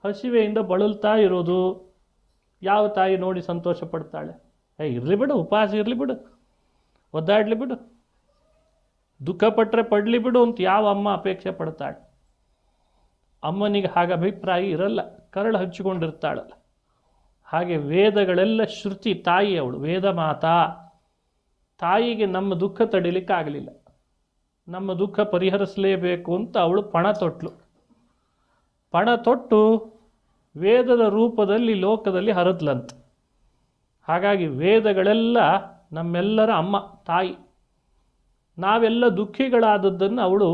ಹಸಿವೆಯಿಂದ ಬಳಲ್ತಾ ಇರೋದು, ಯಾವ ತಾಯಿ ನೋಡಿ ಸಂತೋಷ ಪಡ್ತಾಳೆ? ಇರಲಿ ಬಿಡು, ಉಪವಾಸ ಇರಲಿ ಬಿಡು, ಒದ್ದಾಡಲಿ ಬಿಡು, ದುಃಖಪಟ್ಟರೆ ಪಡಲಿ ಬಿಡು ಅಂತ ಯಾವ ಅಮ್ಮ ಅಪೇಕ್ಷೆ ಪಡ್ತಾಳೆ? ಅಮ್ಮನಿಗೆ ಹಾಗೆ ಅಭಿಪ್ರಾಯ ಇರಲ್ಲ, ಕರಳು ಹಚ್ಚಿಕೊಂಡಿರ್ತಾಳಲ್ಲ. ಹಾಗೆ ವೇದಗಳೆಲ್ಲ ಶ್ರುತಿ ತಾಯಿ, ಅವಳು ವೇದ ಮಾತಾ. ತಾಯಿಗೆ ನಮ್ಮ ದುಃಖ ತಡಿಲಿಕ್ಕಾಗಲಿಲ್ಲ, ನಮ್ಮ ದುಃಖ ಪರಿಹರಿಸಲೇಬೇಕು ಅಂತ ಅವಳು ಪಣ ತೊಟ್ಲು. ಪಣ ತೊಟ್ಟು ವೇದದ ರೂಪದಲ್ಲಿ ಲೋಕದಲ್ಲಿ ಹರಿದ್ಲಂತೆ. ಹಾಗಾಗಿ ವೇದಗಳೆಲ್ಲ ನಮ್ಮೆಲ್ಲರ ಅಮ್ಮ, ತಾಯಿ. ನಾವೆಲ್ಲ ದುಃಖಿಗಳಾದದ್ದನ್ನು ಅವಳು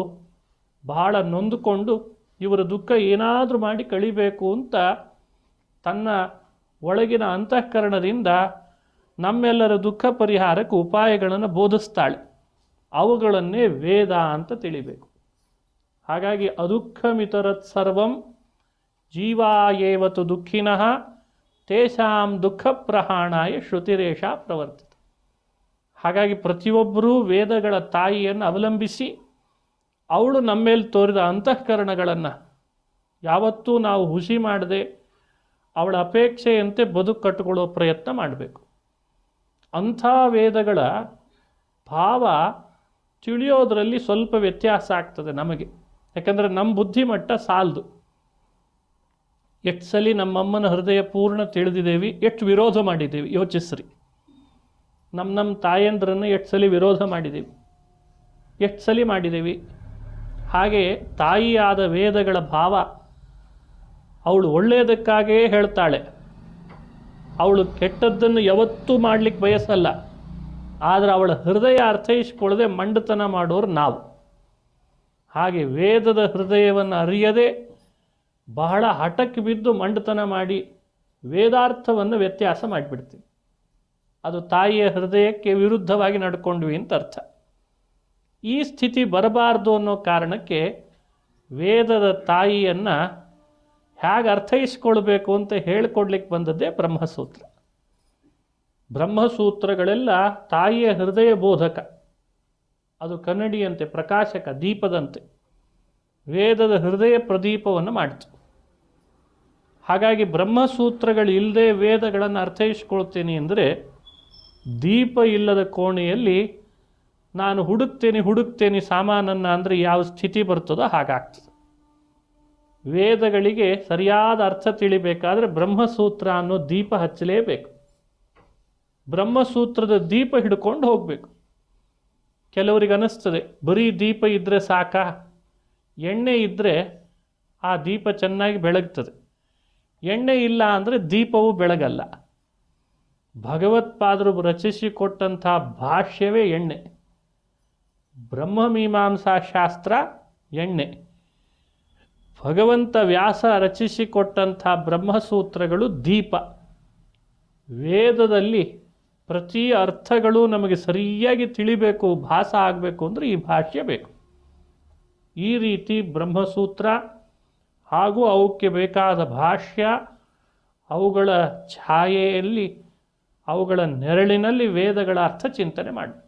ಬಹಳ ನೊಂದುಕೊಂಡು ಇವರ ದುಃಖ ಏನಾದರೂ ಮಾಡಿ ಕಳಿಬೇಕು ಅಂತ ತನ್ನ ಒಳಗಿನ ಅಂತಃಕರಣದಿಂದ ನಮ್ಮೆಲ್ಲರ ದುಃಖ ಪರಿಹಾರಕ್ಕೆ ಉಪಾಯಗಳನ್ನು ಬೋಧಿಸ್ತಾಳೆ. ಅವುಗಳನ್ನೇ ವೇದ ಅಂತ ತಿಳಿಬೇಕು. ಹಾಗಾಗಿ ಅದುಃಖಮಿತರತ್ ಸರ್ವಂ ಜೀವಾಯೇವತು ದುಃಖಿನಃ ತೇಷಾಂ ದುಃಖ ಪ್ರಹಾಣಾಯ ಶ್ರುತಿರೇಷ ಪ್ರವರ್ತಿತ. ಹಾಗಾಗಿ ಪ್ರತಿಯೊಬ್ಬರೂ ವೇದಗಳ ತಾಯಿಯನ್ನು ಅವಲಂಬಿಸಿ ಅವಳು ನಮ್ಮೇಲೆ ತೋರಿದ ಅಂತಃಕರಣಗಳನ್ನು ಯಾವತ್ತೂ ನಾವು ಹುಸಿ ಮಾಡದೆ ಅವಳ ಅಪೇಕ್ಷೆಯಂತೆ ಬದುಕು ಕಟ್ಟಿಕೊಳ್ಳೋ ಪ್ರಯತ್ನ ಮಾಡಬೇಕು. ಅಂಥ ವೇದಗಳ ಭಾವ ತಿಳಿಯೋದರಲ್ಲಿ ಸ್ವಲ್ಪ ವ್ಯತ್ಯಾಸ ಆಗ್ತದೆ ನಮಗೆ. ಯಾಕಂದರೆ ನಮ್ಮ ಬುದ್ಧಿಮಟ್ಟ ಸಾಲದು. ಎಷ್ಟು ಸಲ ನಮ್ಮಮ್ಮನ ಹೃದಯ ಪೂರ್ಣ ತಿಳಿದಿದ್ದೇವೆ, ಎಷ್ಟು ವಿರೋಧ ಮಾಡಿದ್ದೇವೆ ಯೋಚಿಸ್ರಿ. ನಮ್ಮ ತಾಯಂದ್ರನ್ನು ಎಷ್ಟು ಸಲ ವಿರೋಧ ಮಾಡಿದ್ದೇವೆ, ಎಷ್ಟು ಸಲ ಮಾಡಿದ್ದೇವೆ. ಹಾಗೆ ತಾಯಿಯಾದ ವೇದಗಳ ಭಾವ ಅವಳು ಒಳ್ಳೆಯದಕ್ಕಾಗೇ ಹೇಳ್ತಾಳೆ. ಅವಳು ಕೆಟ್ಟದ್ದನ್ನು ಯಾವತ್ತೂ ಮಾಡಲಿಕ್ಕೆ ಬಯಸಲ್ಲ. ಆದರೆ ಅವಳ ಹೃದಯ ಅರ್ಥೈಸ್ಕೊಳ್ಳದೆ ಮಂಡತನ ಮಾಡೋರು ನಾವು. ಹಾಗೆ ವೇದದ ಹೃದಯವನ್ನು ಅರಿಯದೆ ಬಹಳ ಹಠಕ್ಕೆ ಬಿದ್ದು ಮಂಡತನ ಮಾಡಿ ವೇದಾರ್ಥವನ್ನು ವ್ಯತ್ಯಾಸ ಮಾಡಿಬಿಡ್ತೀವಿ. ಅದು ತಾಯಿಯ ಹೃದಯಕ್ಕೆ ವಿರುದ್ಧವಾಗಿ ನಡ್ಕೊಂಡ್ವಿ ಅಂತ ಅರ್ಥ. ಈ ಸ್ಥಿತಿ ಬರಬಾರ್ದು ಅನ್ನೋ ಕಾರಣಕ್ಕೆ ವೇದದ ತಾಯಿಯನ್ನು ಹೇಗೆ ಅರ್ಥೈಸ್ಕೊಳ್ಬೇಕು ಅಂತ ಹೇಳಿಕೊಡ್ಲಿಕ್ಕೆ ಬಂದದ್ದೇ ಬ್ರಹ್ಮಸೂತ್ರ. ಬ್ರಹ್ಮಸೂತ್ರಗಳೆಲ್ಲ ತಾಯಿಯ ಹೃದಯ ಬೋಧಕ. ಅದು ಕನ್ನಡಿಯಂತೆ, ಪ್ರಕಾಶಕ, ದೀಪದಂತೆ ವೇದದ ಹೃದಯ ಪ್ರದೀಪವನ್ನು ಮಾಡಿತು. ಹಾಗಾಗಿ ಬ್ರಹ್ಮಸೂತ್ರಗಳಿಲ್ಲದೆ ವೇದಗಳನ್ನು ಅರ್ಥೈಸ್ಕೊಳ್ತೀನಿ ಅಂದರೆ ದೀಪ ಇಲ್ಲದ ಕೋಣೆಯಲ್ಲಿ ನಾನು ಹುಡುಕ್ತೇನೆ ಸಾಮಾನನ್ನು ಅಂದರೆ ಯಾವ ಸ್ಥಿತಿ ಬರ್ತದೋ ಹಾಗಾಗ್ತದೆ. ವೇದಗಳಿಗೆ ಸರಿಯಾದ ಅರ್ಥ ತಿಳಿಬೇಕಾದ್ರೆ ಬ್ರಹ್ಮಸೂತ್ರ ಅನ್ನೋ ದೀಪ ಹಚ್ಚಲೇಬೇಕು. ಬ್ರಹ್ಮಸೂತ್ರದ ದೀಪ ಹಿಡ್ಕೊಂಡು ಹೋಗಬೇಕು. ಕೆಲವರಿಗೆ ಅನ್ನಿಸ್ತದೆ ಬರೀ ದೀಪ ಇದ್ದರೆ ಸಾಕಾ? ಎಣ್ಣೆ ಇದ್ದರೆ ಆ ದೀಪ ಚೆನ್ನಾಗಿ ಬೆಳಗ್ತದೆ. ಎಣ್ಣೆ ಇಲ್ಲ ಅಂದರೆ ದೀಪವು ಬೆಳಗಲ್ಲ. ಭಗವತ್ಪಾದರು ರಚಿಸಿಕೊಟ್ಟಂಥ ಭಾಷ್ಯವೇ ಎಣ್ಣೆ. ಬ್ರಹ್ಮಮೀಮಾಂಸಾ ಶಾಸ್ತ್ರ ಎಣ್ಣೆ. ಭಗವಂತ ವ್ಯಾಸ ರಚಿಸಿಕೊಟ್ಟಂಥ ಬ್ರಹ್ಮಸೂತ್ರಗಳು ದೀಪ. ವೇದದಲ್ಲಿ ಪ್ರತಿ ಅರ್ಥಗಳು ನಮಗೆ ಸರಿಯಾಗಿ ತಿಳಿಬೇಕು, ಭಾಸ ಆಗಬೇಕು ಅಂದರೆ ಈ ಭಾಷ್ಯ ಬೇಕು. ಈ ರೀತಿ ಬ್ರಹ್ಮಸೂತ್ರ ಹಾಗೂ ಅವಕ್ಕೆ ಬೇಕಾದ ಭಾಷ್ಯ, ಅವುಗಳ ಛಾಯೆಯಲ್ಲಿ, ಅವುಗಳ ನೆರಳಿನಲ್ಲಿ ವೇದಗಳ ಅರ್ಥ ಚಿಂತನೆ ಮಾಡಬೇಕು.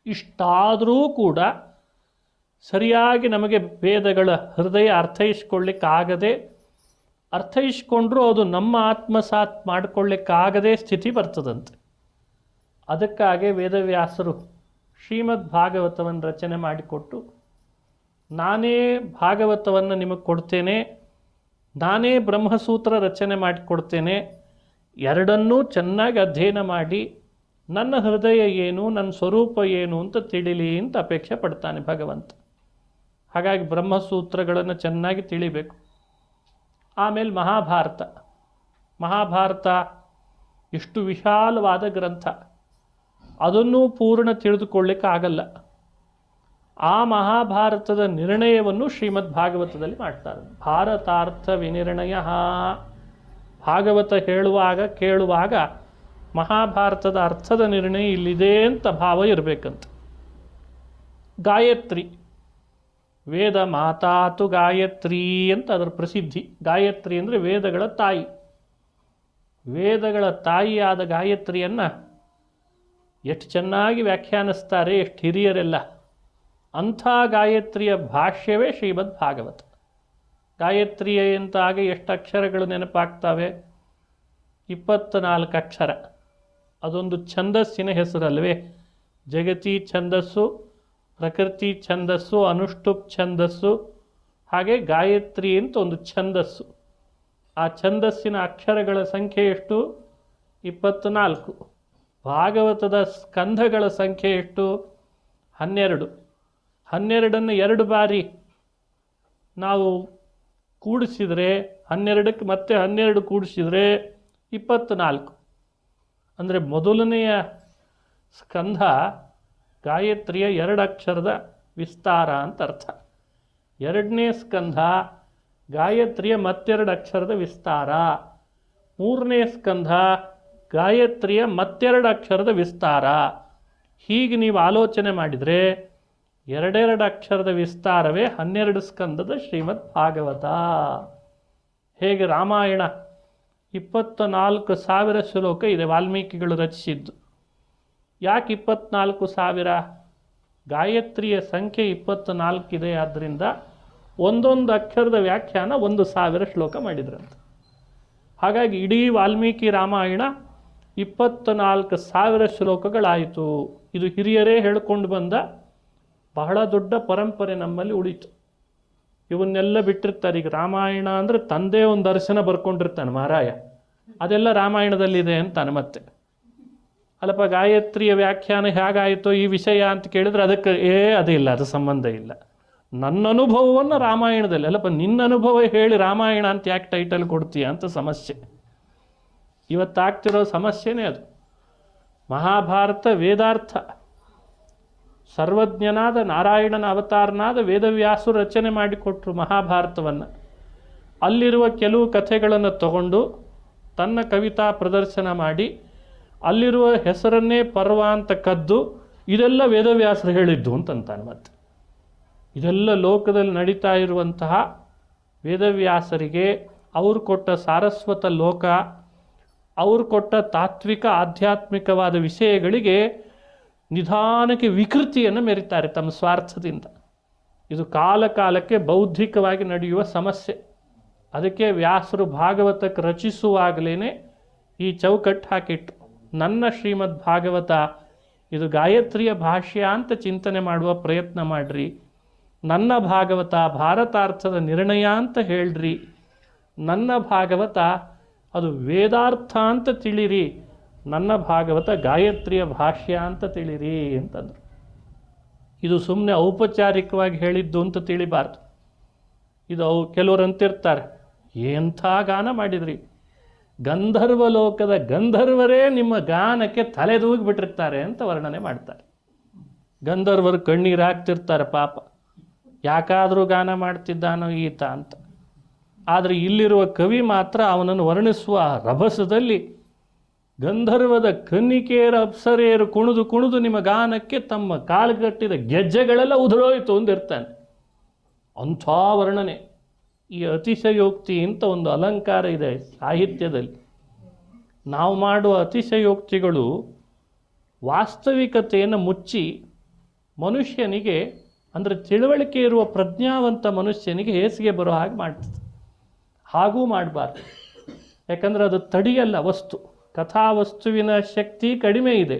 ಇಷ್ಟಾದರೂ ಕೂಡ ಸರಿಯಾಗಿ ನಮಗೆ ವೇದಗಳ ಹೃದಯ ಅರ್ಥೈಸ್ಕೊಳ್ಳಿಕ್ಕಾಗದೆ, ಅರ್ಥೈಸ್ಕೊಂಡ್ರೂ ಅದು ನಮ್ಮ ಆತ್ಮಸಾತ್ ಮಾಡಿಕೊಳ್ಳಿಕ್ಕಾಗದೇ ಸ್ಥಿತಿ ಬರ್ತದಂತೆ. ಅದಕ್ಕಾಗಿ ವೇದವ್ಯಾಸರು ಶ್ರೀಮದ್ ಭಾಗವತವನ್ನು ರಚನೆ ಮಾಡಿಕೊಟ್ಟು, ನಾನೇ ಭಾಗವತವನ್ನು ನಿಮಗೆ ಕೊಡ್ತೇನೆ, ನಾನೇ ಬ್ರಹ್ಮಸೂತ್ರ ರಚನೆ ಮಾಡಿಕೊಡ್ತೇನೆ, ಎರಡನ್ನೂ ಚೆನ್ನಾಗಿ ಅಧ್ಯಯನ ಮಾಡಿ ನನ್ನ ಹೃದಯ ಏನು, ನನ್ನ ಸ್ವರೂಪ ಏನು ಅಂತ ತಿಳಿಲಿ ಅಂತ ಅಪೇಕ್ಷೆ ಪಡ್ತಾನೆ ಭಗವಂತ. ಹಾಗಾಗಿ ಬ್ರಹ್ಮಸೂತ್ರಗಳನ್ನು ಚೆನ್ನಾಗಿ ತಿಳಿಬೇಕು. ಆಮೇಲೆ ಮಹಾಭಾರತ ಇಷ್ಟು ವಿಶಾಲವಾದ ಗ್ರಂಥ, ಅದನ್ನೂ ಪೂರ್ಣ ತಿಳಿದುಕೊಳ್ಳಿಕ್ಕಾಗಲ್ಲ. ಆ ಮಹಾಭಾರತದ ನಿರ್ಣಯವನ್ನು ಶ್ರೀಮದ್ ಭಾಗವತದಲ್ಲಿ ಮಾಡ್ತಾರೆ. ಭಾರತಾರ್ಥ ವಿನಿರ್ಣಯ. ಭಾಗವತ ಕೇಳುವಾಗ ಮಹಾಭಾರತದ ಅರ್ಥದ ನಿರ್ಣಯ ಇಲ್ಲಿದೆ ಅಂತ ಭಾವ ಇರಬೇಕಂತ. ಗಾಯತ್ರಿ, ವೇದ ಮಾತಾತು ಗಾಯತ್ರಿ ಅಂತ ಅದರ ಪ್ರಸಿದ್ಧಿ. ಗಾಯತ್ರಿ ಅಂದರೆ ವೇದಗಳ ತಾಯಿ. ವೇದಗಳ ತಾಯಿಯಾದ ಗಾಯತ್ರಿಯನ್ನು ಎಷ್ಟು ಚೆನ್ನಾಗಿ ವ್ಯಾಖ್ಯಾನಿಸ್ತಾರೆ ಎಷ್ಟು ಹಿರಿಯರೆಲ್ಲ. ಅಂಥ ಗಾಯತ್ರಿಯ ಭಾಷ್ಯವೇ ಶ್ರೀಮದ್ ಭಾಗವತ. ಗಾಯತ್ರಿಯ ಅಂತಾಗೆ ಎಷ್ಟು ಅಕ್ಷರಗಳು ನೆನಪಾಗ್ತವೆ? 24 ಅಕ್ಷರ. ಅದೊಂದು ಛಂದಸ್ಸಿನ ಹೆಸರಲ್ವೇ? ಜಗತಿ ಛಂದಸ್ಸು, ಪ್ರಕೃತಿ ಛಂದಸ್ಸು, ಅನುಷ್ಠುಪ್ ಛಂದಸ್ಸು, ಹಾಗೆ ಗಾಯತ್ರಿ ಅಂತ ಒಂದು ಛಂದಸ್ಸು. ಆ ಛಂದಸ್ಸಿನ ಅಕ್ಷರಗಳ ಸಂಖ್ಯೆ ಎಷ್ಟು? 24. ಭಾಗವತದ ಸ್ಕಂಧಗಳ ಸಂಖ್ಯೆ ಎಷ್ಟು? 12. 12ಅನ್ನು 2 ಬಾರಿ ನಾವು ಕೂಡಿಸಿದರೆ 12ಕ್ಕೆ ಮತ್ತೆ 12 ಕೂಡಿಸಿದರೆ 24. ಅಂದರೆ ಮೊದಲನೆಯ ಸ್ಕಂಧ ಗಾಯತ್ರಿಯ 2 ಅಕ್ಷರದ ವಿಸ್ತಾರ ಅಂತ ಅರ್ಥ. 2ನೇ ಸ್ಕಂಧ ಗಾಯತ್ರಿಯ ಮತ್ತೆರಡು ಅಕ್ಷರದ ವಿಸ್ತಾರ. 3ನೇ ಸ್ಕಂಧ ಗಾಯತ್ರಿಯ ಮತ್ತೆರಡು ಅಕ್ಷರದ ವಿಸ್ತಾರ. ಹೀಗೆ ನೀವು ಆಲೋಚನೆ ಮಾಡಿದರೆ 2 ಅಕ್ಷರದ ವಿಸ್ತಾರವೇ 12 ಸ್ಕಂದದ ಶ್ರೀಮದ್ ಭಾಗವತ. ಹೇಗೆ ರಾಮಾಯಣ 24,000 ಶ್ಲೋಕ ಇದೆ ವಾಲ್ಮೀಕಿಗಳು ರಚಿಸಿದ್ದು. ಯಾಕೆ 24,000? ಗಾಯತ್ರಿಯ ಸಂಖ್ಯೆ 24 ಇದೆ. ಆದ್ದರಿಂದ ಒಂದೊಂದು ಅಕ್ಷರದ ವ್ಯಾಖ್ಯಾನ 1,000 ಶ್ಲೋಕ ಮಾಡಿದ್ರಂತೆ. ಹಾಗಾಗಿ ಇಡೀ ವಾಲ್ಮೀಕಿ ರಾಮಾಯಣ 24,000 ಶ್ಲೋಕಗಳಾಯಿತು. ಇದು ಹಿರಿಯರೇ ಹೇಳಿಕೊಂಡು ಬಂದ ಬಹಳ ದೊಡ್ಡ ಪರಂಪರೆ ನಮ್ಮಲ್ಲಿ ಉಳಿತು. ಇವನ್ನೆಲ್ಲ ಬಿಟ್ಟಿರ್ತಾರೆ. ಈಗ ರಾಮಾಯಣ ಅಂದರೆ ತಂದೆ ಒಂದು ದರ್ಶನ ಬರ್ಕೊಂಡಿರ್ತಾನೆ ಮಹಾರಾಯ, ಅದೆಲ್ಲ ರಾಮಾಯಣದಲ್ಲಿದೆ ಅಂತಾನೆ. ಮತ್ತೆ ಅಲ್ಲಪ್ಪ ಗಾಯತ್ರಿಯ ವ್ಯಾಖ್ಯಾನ ಹೇಗಾಯಿತು ಈ ವಿಷಯ ಅಂತ ಕೇಳಿದ್ರೆ ಅದಕ್ಕೆ ಅದಿಲ್ಲ, ಅದು ಸಂಬಂಧ ಇಲ್ಲ. ನನ್ನ ಅನುಭವವನ್ನು ರಾಮಾಯಣದಲ್ಲಿ, ಅಲ್ಲಪ್ಪ ನಿನ್ನ ಅನುಭವ ಹೇಳಿ ರಾಮಾಯಣ ಅಂತ ಯಾಕೆ ಟೈಟಲ್ ಕೊಡ್ತೀಯ ಅಂತ ಸಮಸ್ಯೆ. ಇವತ್ತಾಗ್ತಿರೋ ಸಮಸ್ಯೆನೇ ಅದು. ಮಹಾಭಾರತ ವೇದಾರ್ಥ, ಸರ್ವಜ್ಞನಾದ ನಾರಾಯಣನ ಅವತಾರನಾದ ವೇದವ್ಯಾಸರು ರಚನೆ ಮಾಡಿಕೊಟ್ರು ಮಹಾಭಾರತವನ್ನು. ಅಲ್ಲಿರುವ ಕೆಲವು ಕಥೆಗಳನ್ನು ತಗೊಂಡು ತನ್ನ ಕವಿತಾ ಪ್ರದರ್ಶನ ಮಾಡಿ ಅಲ್ಲಿರುವ ಹೆಸರನ್ನೇ ಪರ್ವ ಅಂತ ಕದ್ದು ಇದೆಲ್ಲ ವೇದವ್ಯಾಸರು ಹೇಳಿದ್ದು ಅಂತಂತಾನೆ. ಮತ್ತೆ ಇದೆಲ್ಲ ಲೋಕದಲ್ಲಿ ನಡೀತಾ ಇರುವಂತಹ ವೇದವ್ಯಾಸರಿಗೆ ಅವರು ಕೊಟ್ಟ ಸಾರಸ್ವತ ಲೋಕ, ಅವರು ಕೊಟ್ಟ ತಾತ್ವಿಕ ಆಧ್ಯಾತ್ಮಿಕವಾದ ವಿಷಯಗಳಿಗೆ ನಿಧಾನಕ್ಕೆ ವಿಕೃತಿಯನ್ನು ಮೆರೀತಾರೆ ತಮ್ಮ ಸ್ವಾರ್ಥದಿಂದ. ಇದು ಕಾಲಕ್ಕೆ ಬೌದ್ಧಿಕವಾಗಿ ನಡೆಯುವ ಸಮಸ್ಯೆ. ಅದಕ್ಕೆ ವ್ಯಾಸರು ಭಾಗವತಕ್ಕೆ ರಚಿಸುವಾಗಲೇ ಈ ಚೌಕಟ್ಟು ಹಾಕಿಟ್ಟು, ನನ್ನ ಶ್ರೀಮದ್ ಭಾಗವತ ಇದು ಗಾಯತ್ರಿಯ ಭಾಷ್ಯ ಅಂತ ಚಿಂತನೆ ಮಾಡುವ ಪ್ರಯತ್ನ ಮಾಡಿರಿ, ನನ್ನ ಭಾಗವತ ಭಾರತಾರ್ಥದ ನಿರ್ಣಯ ಅಂತ ಹೇಳ್ರಿ, ನನ್ನ ಭಾಗವತ ಅದು ವೇದಾರ್ಥ ಅಂತ ತಿಳಿರಿ, ನನ್ನ ಭಾಗವತ ಗಾಯತ್ರಿಯ ಭಾಷ್ಯ ಅಂತ ತಿಳಿರಿ ಅಂತಂದರು. ಇದು ಸುಮ್ಮನೆ ಔಪಚಾರಿಕವಾಗಿ ಹೇಳಿದ್ದು ಅಂತ ತಿಳಿಬಾರ್ದು. ಇದು ಕೆಲವರು ಅಂತಿರ್ತಾರೆ, ಎಂಥ ಗಾನ ಮಾಡಿದ್ರಿ, ಗಂಧರ್ವ ಲೋಕದ ಗಂಧರ್ವರೇ ನಿಮ್ಮ ಗಾನಕ್ಕೆ ತಲೆದೂಗಿಬಿಟ್ಟಿರ್ತಾರೆ ಅಂತ ವರ್ಣನೆ ಮಾಡ್ತಾರೆ. ಗಂಧರ್ವರು ಕಣ್ಣೀರು ಹಾಕ್ತಿರ್ತಾರೆ ಪಾಪ, ಯಾಕಾದರೂ ಗಾನ ಮಾಡ್ತಿದ್ದಾನೋ ಈತ ಅಂತ. ಆದರೆ ಇಲ್ಲಿರುವ ಕವಿ ಮಾತ್ರ ಅವನನ್ನು ವರ್ಣಿಸುವ ರಭಸದಲ್ಲಿ ಗಂಧರ್ವದ ಕನ್ನಿಕೆಯರ ಅಪ್ಸರೆಯರು ಕುಣಿದು ಕುಣಿದು ನಿಮ್ಮ ಗಾನಕ್ಕೆ ತಮ್ಮ ಕಾಳುಗಟ್ಟಿದ ಗೆಜ್ಜೆಗಳೆಲ್ಲ ಉದುರೋಯ್ತು ಅಂದಿರ್ತಾನೆ. ಅಂಥ ವರ್ಣನೆ. ಈ ಅತಿಶಯೋಕ್ತಿ ಅಂತ ಒಂದು ಅಲಂಕಾರ ಇದೆ ಸಾಹಿತ್ಯದಲ್ಲಿ. ನಾವು ಮಾಡುವ ಅತಿಶಯೋಕ್ತಿಗಳು ವಾಸ್ತವಿಕತೆಯನ್ನು ಮುಚ್ಚಿ ಮನುಷ್ಯನಿಗೆ, ಅಂದರೆ ತಿಳುವಳಿಕೆ ಇರುವ ಪ್ರಜ್ಞಾವಂತ ಮನುಷ್ಯನಿಗೆ ಹೇಸಿಗೆ ಬರೋ ಹಾಗೆ ಮಾಡ್ತದೆ. ಹಾಗೂ ಮಾಡಬಾರ್ದು. ಯಾಕಂದರೆ ಅದು ತಡಿಯಲ್ಲ ವಸ್ತು. ಕಥಾವಸ್ತುವಿನ ಶಕ್ತಿ ಕಡಿಮೆ ಇದೆ,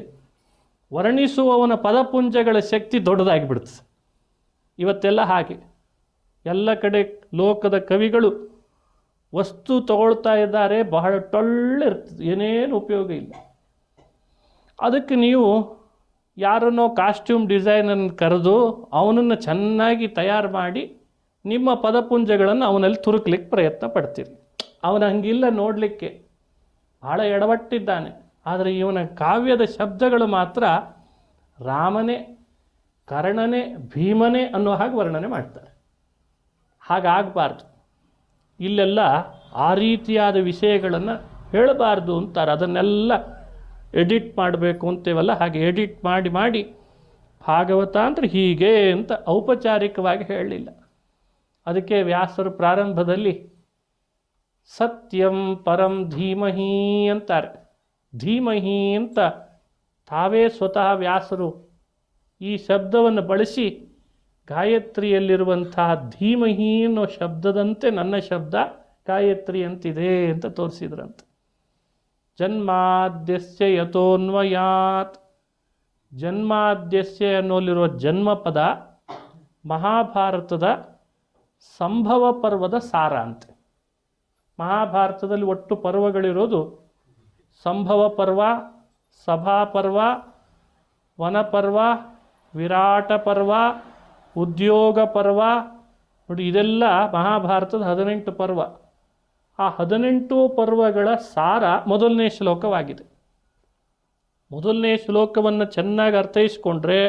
ವರ್ಣಿಸುವವನ ಪದಪುಂಜಗಳ ಶಕ್ತಿ ದೊಡ್ಡದಾಗಿಬಿಡ್ತದೆ. ಇವತ್ತೆಲ್ಲ ಹಾಗೆ ಎಲ್ಲ ಕಡೆ ಲೋಕದ ಕವಿಗಳು ವಸ್ತು ತಗೊಳ್ತಾ ಇದ್ದಾರೆ, ಬಹಳ ಟೊಳ್ಳಿರ್ತದೆ, ಏನೇನು ಉಪಯೋಗ ಇಲ್ಲ. ಅದಕ್ಕೆ ನೀವು ಯಾರನ್ನೋ ಕಾಸ್ಟ್ಯೂಮ್ ಡಿಸೈನನ್ನು ಕರೆದು ಅವನನ್ನು ಚೆನ್ನಾಗಿ ತಯಾರು ಮಾಡಿ ನಿಮ್ಮ ಪದಪುಂಜಗಳನ್ನು ಅವನಲ್ಲಿ ತುರುಕ್ಲಿಕ್ಕೆ ಪ್ರಯತ್ನ ಪಡ್ತೀರಿ. ಅವನ ಹಂಗಿಲ್ಲ ನೋಡಲಿಕ್ಕೆ, ಭಾಳ ಎಡವಟ್ಟಿದ್ದಾನೆ. ಆದರೆ ಇವನ ಕಾವ್ಯದ ಶಬ್ದಗಳು ಮಾತ್ರ ರಾಮನೇ, ಕರ್ಣನೇ, ಭೀಮನೇ ಅನ್ನೋ ಹಾಗೆ ವರ್ಣನೆ ಮಾಡ್ತಾರೆ. ಹಾಗಾಗಬಾರ್ದು. ಇಲ್ಲೆಲ್ಲ ಆ ರೀತಿಯಾದ ವಿಷಯಗಳನ್ನು ಹೇಳಬಾರ್ದು ಅಂತಾರೆ. ಅದನ್ನೆಲ್ಲ ಎಡಿಟ್ ಮಾಡಬೇಕು ಅಂತೇವಲ್ಲ, ಹಾಗೆ ಎಡಿಟ್ ಮಾಡಿ ಮಾಡಿ ಭಾಗವತ ಅಂದರೆ ಹೀಗೆ ಅಂತ ಔಪಚಾರಿಕವಾಗಿ ಹೇಳಲಿಲ್ಲ. ಅದಕ್ಕೆ ವ್ಯಾಸರು ಪ್ರಾರಂಭದಲ್ಲಿ ಸತ್ಯಂ ಪರಂ ಧೀಮಹಿ ಅಂತಾರೆ. ಧೀಮಹಿ ಅಂತ ತಾವೇ ಸ್ವತಃ ವ್ಯಾಸರು ಈ ಶಬ್ದವನ್ನು ಬಳಸಿ ಗಾಯತ್ರಿಯಲ್ಲಿರುವಂತಹ ಧೀಮಹಿ ಅನ್ನೋ ಶಬ್ದದಂತೆ ನನ್ನ ಶಬ್ದ ಗಾಯತ್ರಿ ಅಂತಿದೆ ಅಂತ ತೋರಿಸಿದ್ರಂತೆ. ಜನ್ಮಾದ್ಯಸ್ಯ ಯತೋನ್ವಯಾತ್, ಜನ್ಮಾದ್ಯಸ್ಯ ಅನ್ನೋಲ್ಲಿರುವ ಜನ್ಮ ಪದ ಮಹಾಭಾರತದ ಸಂಭವ ಪರ್ವದ ಸಾರ ಅಂತೆ. ಮಹಾಭಾರತದಲ್ಲಿ ಒಟ್ಟು ಪರ್ವಗಳಿರೋದು ಸಂಭವ ಪರ್ವ, ಸಭಾಪರ್ವ, ವನಪರ್ವ, ವಿರಾಟ ಪರ್ವ, ಉದ್ಯೋಗ ಪರ್ವ. ನೋಡಿ, ಇದೆಲ್ಲ ಮಹಾಭಾರತದ 18 ಪರ್ವ. ಆ 18 ಪರ್ವಗಳ ಸಾರ ಮೊದಲನೇ ಶ್ಲೋಕವಾಗಿದೆ. ಮೊದಲನೇ ಶ್ಲೋಕವನ್ನು ಚೆನ್ನಾಗಿ ಅರ್ಥೈಸ್ಕೊಂಡ್ರೆ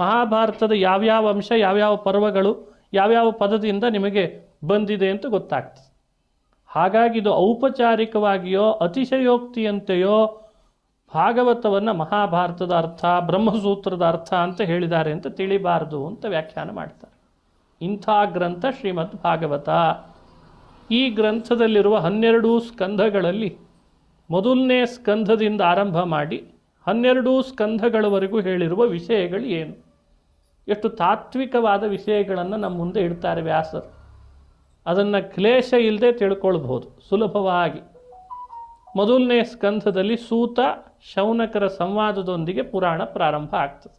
ಮಹಾಭಾರತದ ಯಾವ್ಯಾವ ಅಂಶ, ಯಾವ್ಯಾವ ಪರ್ವಗಳು, ಯಾವ್ಯಾವ ಪದದಿಂದ ನಿಮಗೆ ಬಂದಿದೆ ಅಂತ ಗೊತ್ತಾಗ್ತದೆ. ಹಾಗಾಗಿ ಇದು ಔಪಚಾರಿಕವಾಗಿಯೋ ಅತಿಶಯೋಕ್ತಿಯಂತೆಯೋ ಭಾಗವತವನ್ನು ಮಹಾಭಾರತದ ಅರ್ಥ, ಬ್ರಹ್ಮಸೂತ್ರದ ಅರ್ಥ ಅಂತ ಹೇಳಿದ್ದಾರೆ ಅಂತ ತಿಳಿಬಾರದು ಅಂತ ವ್ಯಾಖ್ಯಾನ ಮಾಡ್ತಾರೆ. ಇಂಥ ಗ್ರಂಥ ಶ್ರೀಮದ್ ಭಾಗವತ. ಈ ಗ್ರಂಥದಲ್ಲಿರುವ 12 ಸ್ಕಂಧಗಳಲ್ಲಿ ಮೊದಲನೇ ಸ್ಕಂಧದಿಂದ ಆರಂಭ ಮಾಡಿ 12 ಸ್ಕಂಧಗಳವರೆಗೂ ಹೇಳಿರುವ ವಿಷಯಗಳು ಏನು, ಎಷ್ಟು ತಾತ್ವಿಕವಾದ ವಿಷಯಗಳನ್ನು ನಮ್ಮ ಮುಂದೆ ಇಡ್ತಾರೆ ವ್ಯಾಸರು. ಅದನ್ನು ಕ್ಲೇಶ ಇಲ್ಲದೆ ತಿಳ್ಕೊಳ್ಬಹುದು ಸುಲಭವಾಗಿ. ಮೊದಲನೇ ಸ್ಕಂಧದಲ್ಲಿ ಸೂತ ಶೌನಕರ ಸಂವಾದದೊಂದಿಗೆ ಪುರಾಣ ಪ್ರಾರಂಭ ಆಗ್ತದೆ.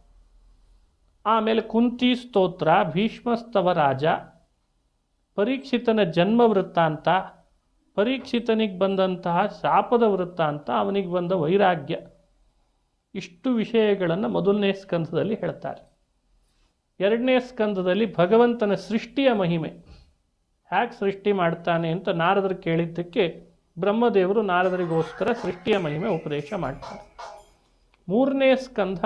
ಆಮೇಲೆ ಕುಂತಿ ಸ್ತೋತ್ರ, ಭೀಷ್ಮಸ್ತವ ರಾಜ, ಪರೀಕ್ಷಿತನ ಜನ್ಮ ವೃತ್ತಾಂತ, ಪರೀಕ್ಷಿತನಿಗೆ ಬಂದಂತಹ ಶಾಪದ ವೃತ್ತಾಂತ, ಅವನಿಗೆ ಬಂದ ವೈರಾಗ್ಯ, ಇಷ್ಟು ವಿಷಯಗಳನ್ನು ಮೊದಲನೇ ಸ್ಕಂಧದಲ್ಲಿ ಹೇಳ್ತಾರೆ. ಎರಡನೇ ಸ್ಕಂಧದಲ್ಲಿ ಭಗವಂತನ ಸೃಷ್ಟಿಯ ಮಹಿಮೆ, ಹೇಗೆ ಸೃಷ್ಟಿ ಮಾಡ್ತಾನೆ ಅಂತ ನಾರದರು ಕೇಳಿದ್ದಕ್ಕೆ ಬ್ರಹ್ಮದೇವರು ನಾರದರಿಗೋಸ್ಕರ ಸೃಷ್ಟಿಯ ಮಹಿಮೆ ಉಪದೇಶ ಮಾಡ್ತಾರೆ. ಮೂರನೇ ಸ್ಕಂಧ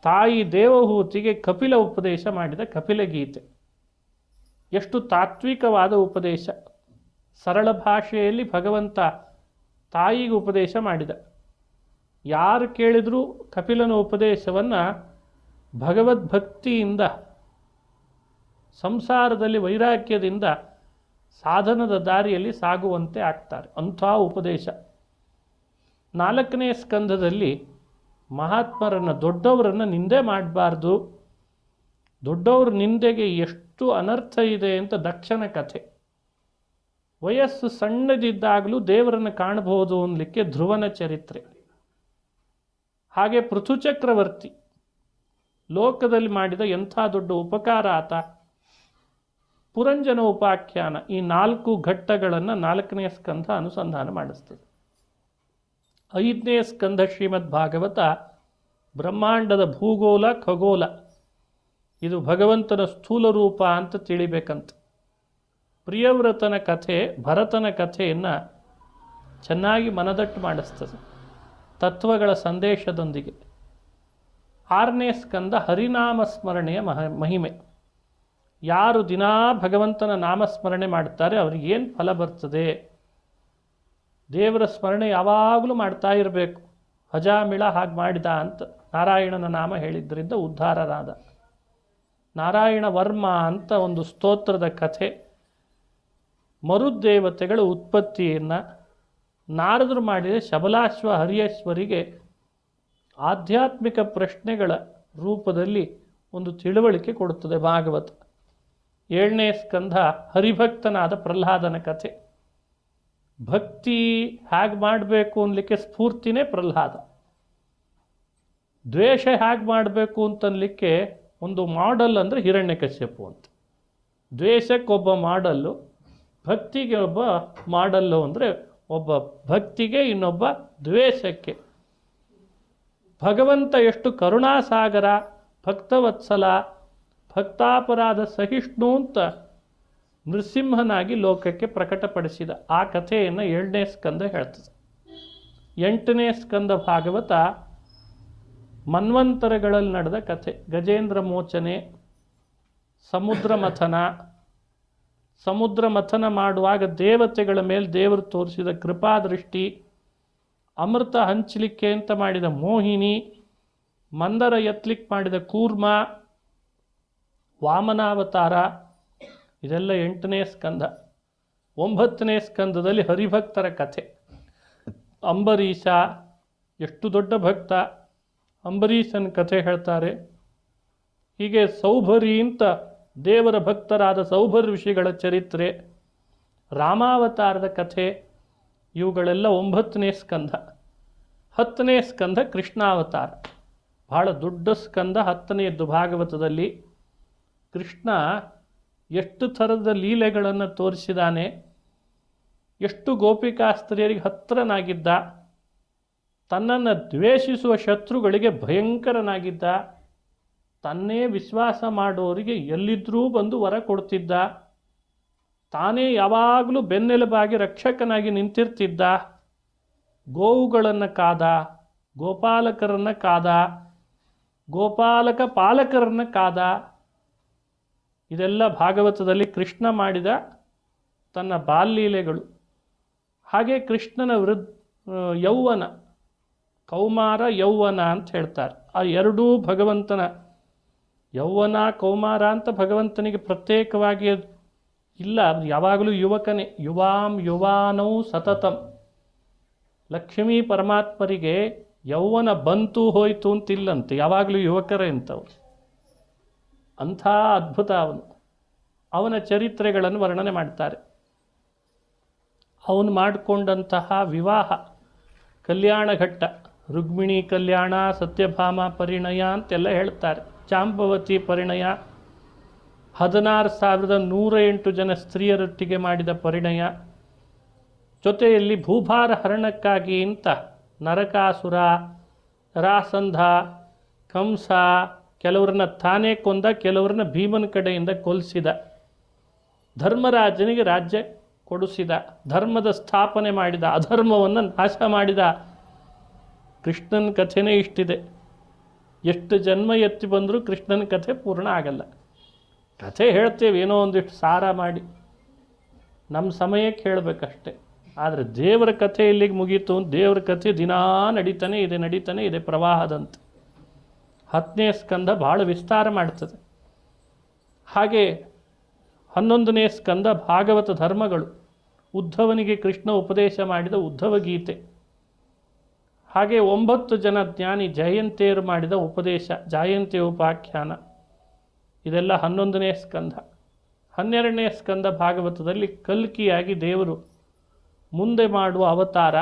ತಾಯಿ ದೇವಹೂತಿಗೆ ಕಪಿಲ ಉಪದೇಶ ಮಾಡಿದ ಕಪಿಲ ಗೀತೆ. ಎಷ್ಟು ತಾತ್ವಿಕವಾದ ಉಪದೇಶ, ಸರಳ ಭಾಷೆಯಲ್ಲಿ ಭಗವಂತ ತಾಯಿಗೆ ಉಪದೇಶ ಮಾಡಿದ. ಯಾರು ಕೇಳಿದರೂ ಕಪಿಲನ ಉಪದೇಶವನ್ನು ಭಗವದ್ಭಕ್ತಿಯಿಂದ, ಸಂಸಾರದಲ್ಲಿ ವೈರಾಗ್ಯದಿಂದ ಸಾಧನದ ದಾರಿಯಲ್ಲಿ ಸಾಗುವಂತೆ ಆಗ್ತಾರೆ. ಅಂಥ ಉಪದೇಶ. ನಾಲ್ಕನೇ ಸ್ಕಂಧದಲ್ಲಿ ಮಹಾತ್ಮರನ್ನು, ದೊಡ್ಡವರನ್ನು ನಿಂದೆ ಮಾಡಬಾರ್ದು, ದೊಡ್ಡವ್ರ ನಿಂದೆಗೆ ಎಷ್ಟು ಅನರ್ಥ ಇದೆ ಅಂತ ದಕ್ಷನ ಕಥೆ. ವಯಸ್ಸು ಸಣ್ಣದಿದ್ದಾಗಲೂ ದೇವರನ್ನು ಕಾಣಬಹುದು ಅನ್ನಲಿಕ್ಕೆ ಧ್ರುವನ ಚರಿತ್ರೆ. ಹಾಗೆ ಪೃಥು ಚಕ್ರವರ್ತಿ ಲೋಕದಲ್ಲಿ ಮಾಡಿದ ಎಂಥ ದೊಡ್ಡ ಉಪಕಾರ ಆತ. ಪುರಂಜನ ಉಪಾಖ್ಯಾನ. ಈ 4 ಘಟ್ಟಗಳನ್ನು 4ನೇ ಸ್ಕಂಧ ಅನುಸಂಧಾನ ಮಾಡಿಸ್ತದೆ. 5ನೇ ಸ್ಕಂಧ ಶ್ರೀಮದ್ ಭಾಗವತ ಬ್ರಹ್ಮಾಂಡದ ಭೂಗೋಳ ಖಗೋಳ, ಇದು ಭಗವಂತನ ಸ್ಥೂಲ ರೂಪ ಅಂತ ತಿಳಿಬೇಕಂತ. ಪ್ರಿಯವ್ರತನ ಕಥೆ, ಭರತನ ಕಥೆಯನ್ನು ಚೆನ್ನಾಗಿ ಮನದಟ್ಟು ಮಾಡಿಸ್ತದೆ ತತ್ವಗಳ ಸಂದೇಶದೊಂದಿಗೆ. 6ನೇ ಸ್ಕಂದ ಹರಿನಾಮ ಸ್ಮರಣೆಯ ಮಹಿಮೆ. ಯಾರು ದಿನಾ ಭಗವಂತನ ನಾಮಸ್ಮರಣೆ ಮಾಡ್ತಾರೆ ಅವ್ರಿಗೇನು ಫಲ ಬರ್ತದೆ. ದೇವರ ಸ್ಮರಣೆ ಯಾವಾಗಲೂ ಮಾಡ್ತಾ ಇರಬೇಕು. ಅಜಾಮಿಳ ಹಾಗೆ ಮಾಡಿದ ಅಂತ ನಾರಾಯಣನ ನಾಮ ಹೇಳಿದ್ದರಿಂದ ಉದ್ಧಾರರಾದ. ನಾರಾಯಣ ವರ್ಮ ಅಂತ ಒಂದು ಸ್ತೋತ್ರದ ಕಥೆ. ಮರುದೇವತೆಗಳ ಉತ್ಪತ್ತಿಯನ್ನು ನಾರದರು ಮಾಡಿದ ಶಬಲಾಶ್ವ ಹರಿಯೇಶ್ವರಿಗೆ ಆಧ್ಯಾತ್ಮಿಕ ಪ್ರಶ್ನೆಗಳ ರೂಪದಲ್ಲಿ ಒಂದು ತಿಳುವಳಿಕೆ ಕೊಡುತ್ತದೆ ಭಾಗವತ. 7ನೇ ಸ್ಕಂಧ ಹರಿಭಕ್ತನಾದ ಪ್ರಹ್ಲಾದನ ಕಥೆ. ಭಕ್ತಿ ಹೇಗೆ ಮಾಡಬೇಕು ಅನ್ನಲಿಕ್ಕೆ ಸ್ಫೂರ್ತಿನೇ ಪ್ರಹ್ಲಾದ. ದ್ವೇಷ ಹೇಗೆ ಮಾಡಬೇಕು ಅಂತನ್ಲಿಕ್ಕೆ ಒಂದು ಮಾಡೆಲ್ ಅಂದರೆ ಹಿರಣ್ಯಕಶ್ಯಪು ಅಂತ. ದ್ವೇಷಕ್ಕೊಬ್ಬ ಮಾಡಲ್ಲು, ಭಕ್ತಿಗೆ ಒಬ್ಬ ಮಾಡಲ್ಲು. ಅಂದರೆ ಒಬ್ಬ ಭಕ್ತಿಗೆ, ಇನ್ನೊಬ್ಬ ದ್ವೇಷಕ್ಕೆ. ಭಗವಂತ ಎಷ್ಟು ಕರುಣಾಸಾಗರ, ಭಕ್ತವತ್ಸಲ, ಭಕ್ತಾಪರಾಧ ಸಹಿಷ್ಣು ಅಂತ ನೃಸಿಂಹನಾಗಿ ಲೋಕಕ್ಕೆ ಪ್ರಕಟಪಡಿಸಿದ ಆ ಕಥೆಯನ್ನು 7ನೇ ಸ್ಕಂದ ಹೇಳ್ತದೆ. 8ನೇ ಸ್ಕಂದ ಭಾಗವತ ಮನ್ವಂತರಗಳಲ್ಲಿ ನಡೆದ ಕಥೆ. ಗಜೇಂದ್ರ ಮೋಚನೆ, ಸಮುದ್ರ ಮಥನ ಮಾಡುವಾಗ ದೇವತೆಗಳ ಮೇಲೆ ದೇವರು ತೋರಿಸಿದ ಕೃಪಾದೃಷ್ಟಿ, ಅಮೃತ ಹಂಚಲಿಕ್ಕೆ ಅಂತ ಮಾಡಿದ ಮೋಹಿನಿ, ಮಂದರ ಎತ್ತಲಿಕ್ಕೆ ಮಾಡಿದ ಕೂರ್ಮ, ವಾಮನಾವತಾರ, ಇದೆಲ್ಲ 8ನೇ ಸ್ಕಂದ. 9ನೇ ಸ್ಕಂದದಲ್ಲಿ ಹರಿಭಕ್ತರ ಕಥೆ. ಅಂಬರೀಷ ಎಷ್ಟು ದೊಡ್ಡ ಭಕ್ತ, ಅಂಬರೀಷನ ಕಥೆ ಹೇಳ್ತಾರೆ. ಹೀಗೆ ಸೌಭರಿ ಅಂತ ದೇವರ ಭಕ್ತರಾದ ಸೌಭರ ಋಷಿಗಳ ಚರಿತ್ರೆ, ರಾಮಾವತಾರದ ಕಥೆ, ಇವುಗಳೆಲ್ಲ 9ನೇ ಸ್ಕಂದ. 10ನೇ ಸ್ಕಂದ ಕೃಷ್ಣಾವತಾರ, ಬಹಳ ದೊಡ್ಡ ಸ್ಕಂದ. 10ನೇದ್ದು ಭಾಗವತದಲ್ಲಿ ಕೃಷ್ಣ ಎಷ್ಟು ಥರದ ಲೀಲೆಗಳನ್ನು ತೋರಿಸಿದಾನೆ, ಎಷ್ಟು ಗೋಪಿಕಾಸ್ತ್ರೀಯರಿಗೆ ಹತ್ತಿರನಾಗಿದ್ದ, ತನ್ನನ್ನು ದ್ವೇಷಿಸುವ ಶತ್ರುಗಳಿಗೆ ಭಯಂಕರನಾಗಿದ್ದ, ತನ್ನೇ ವಿಶ್ವಾಸ ಮಾಡೋರಿಗೆ ಎಲ್ಲಿದ್ದರೂ ಬಂದು ವರ ಕೊಡ್ತಿದ್ದ, ತಾನೇ ಯಾವಾಗಲೂ ಬೆನ್ನೆಲುಬಾಗಿ ರಕ್ಷಕನಾಗಿ ನಿಂತಿರ್ತಿದ್ದ, ಗೋವುಗಳನ್ನು ಕಾದ, ಗೋಪಾಲಕರನ್ನು ಕಾದ, ಗೋಪಾಲಕ ಪಾಲಕರನ್ನು ಕಾದ. ಇದೆಲ್ಲ ಭಾಗವತದಲ್ಲಿ ಕೃಷ್ಣ ಮಾಡಿದ ತನ್ನ ಬಾಲ್ಯಲೀಲೆಗಳು. ಹಾಗೆ ಕೃಷ್ಣನ ಯೌವನ, ಕೌಮಾರ ಯೌವನ ಅಂತ ಹೇಳ್ತಾರೆ. ಆ ಎರಡೂ ಭಗವಂತನ ಯೌವನ ಕೌಮಾರ ಅಂತ ಭಗವಂತನಿಗೆ ಪ್ರತ್ಯೇಕವಾಗಿ ಇಲ್ಲ, ಯಾವಾಗಲೂ ಯುವಕನೇ. ಯುವಾಂ ಯುವಾನೌ ಸತತಂ. ಲಕ್ಷ್ಮೀ ಪರಮಾತ್ಮರಿಗೆ ಯೌವನ ಬಂತು ಹೋಯಿತು ಅಂತಿಲ್ಲಂತೆ, ಯಾವಾಗಲೂ ಯುವಕರೇ ಅಂತವ್ರು. ಅಂಥ ಅದ್ಭುತ ಅವನು. ಅವನ ಚರಿತ್ರೆಗಳನ್ನು ವರ್ಣನೆ ಮಾಡ್ತಾರೆ. ಅವನು ಮಾಡಿಕೊಂಡಂತಹ ವಿವಾಹ, ಕಲ್ಯಾಣ ಘಟ್ಟ, ರುಕ್ಮಿಣಿ ಕಲ್ಯಾಣ, ಸತ್ಯಭಾಮ ಪರಿಣಯ ಅಂತೆಲ್ಲ ಹೇಳ್ತಾರೆ. ಜಾಂಬವತಿ ಪರಿಣಯ, 16,108 ಜನ ಸ್ತ್ರೀಯರೊಟ್ಟಿಗೆ ಮಾಡಿದ ಪರಿಣಯ, ಜೊತೆಯಲ್ಲಿ ಭೂಭಾರ ಹರಣಕ್ಕಾಗಿ ಅಂತ ನರಕಾಸುರ, ರಾಸಂಧ, ಕಂಸ, ಕೆಲವರನ್ನ ತಾನೇ ಕೊಂದ, ಕೆಲವರನ್ನ ಭೀಮನ ಕಡೆಯಿಂದ ಕೊಲ್ಲಿಸಿದ, ಧರ್ಮರಾಜನಿಗೆ ರಾಜ್ಯ ಕೊಡಿಸಿದ, ಧರ್ಮದ ಸ್ಥಾಪನೆ ಮಾಡಿದ, ಅಧರ್ಮವನ್ನು ನಾಶ ಮಾಡಿದ. ಕೃಷ್ಣನ ಕಥೆನೇ ಇಷ್ಟಿದೆ. ಎಷ್ಟು ಜನ್ಮ ಎತ್ತಿ ಬಂದರೂ ಕೃಷ್ಣನ ಕಥೆ ಪೂರ್ಣ ಆಗಲ್ಲ. ಕಥೆ ಹೇಳ್ತೇವೆ ಏನೋ ಒಂದಿಷ್ಟು ಸಾರ ಮಾಡಿ, ನಮ್ಮ ಸಮಯಕ್ಕೆ ಹೇಳಬೇಕಷ್ಟೆ. ಆದರೆ ದೇವರ ಕಥೆ ಇಲ್ಲಿಗೆ ಮುಗೀತು. ದೇವರ ಕಥೆ ದಿನಾ ನಡೀತಾನೆ ಇದೆ ಪ್ರವಾಹದಂತೆ. 10ನೇ ಸ್ಕಂದ ಭಾಳ ವಿಸ್ತಾರ ಮಾಡ್ತದೆ. ಹಾಗೆ 11ನೇ ಸ್ಕಂದ ಭಾಗವತ ಧರ್ಮಗಳು, ಉದ್ಧವನಿಗೆ ಕೃಷ್ಣ ಉಪದೇಶ ಮಾಡಿದ ಉದ್ಧವ ಗೀತೆ. ಹಾಗೆ 9 ಜನ ಜ್ಞಾನಿ ಜಯಂತಿಯರು ಮಾಡಿದ ಉಪದೇಶ, ಜಯಂತಿ ಉಪಾಖ್ಯಾನ, ಇದೆಲ್ಲ 11ನೇ ಸ್ಕಂದ. 12ನೇ ಸ್ಕಂದ ಭಾಗವತದಲ್ಲಿ ಕಲ್ಕಿಯಾಗಿ ದೇವರು ಮುಂದೆ ಮಾಡುವ ಅವತಾರ,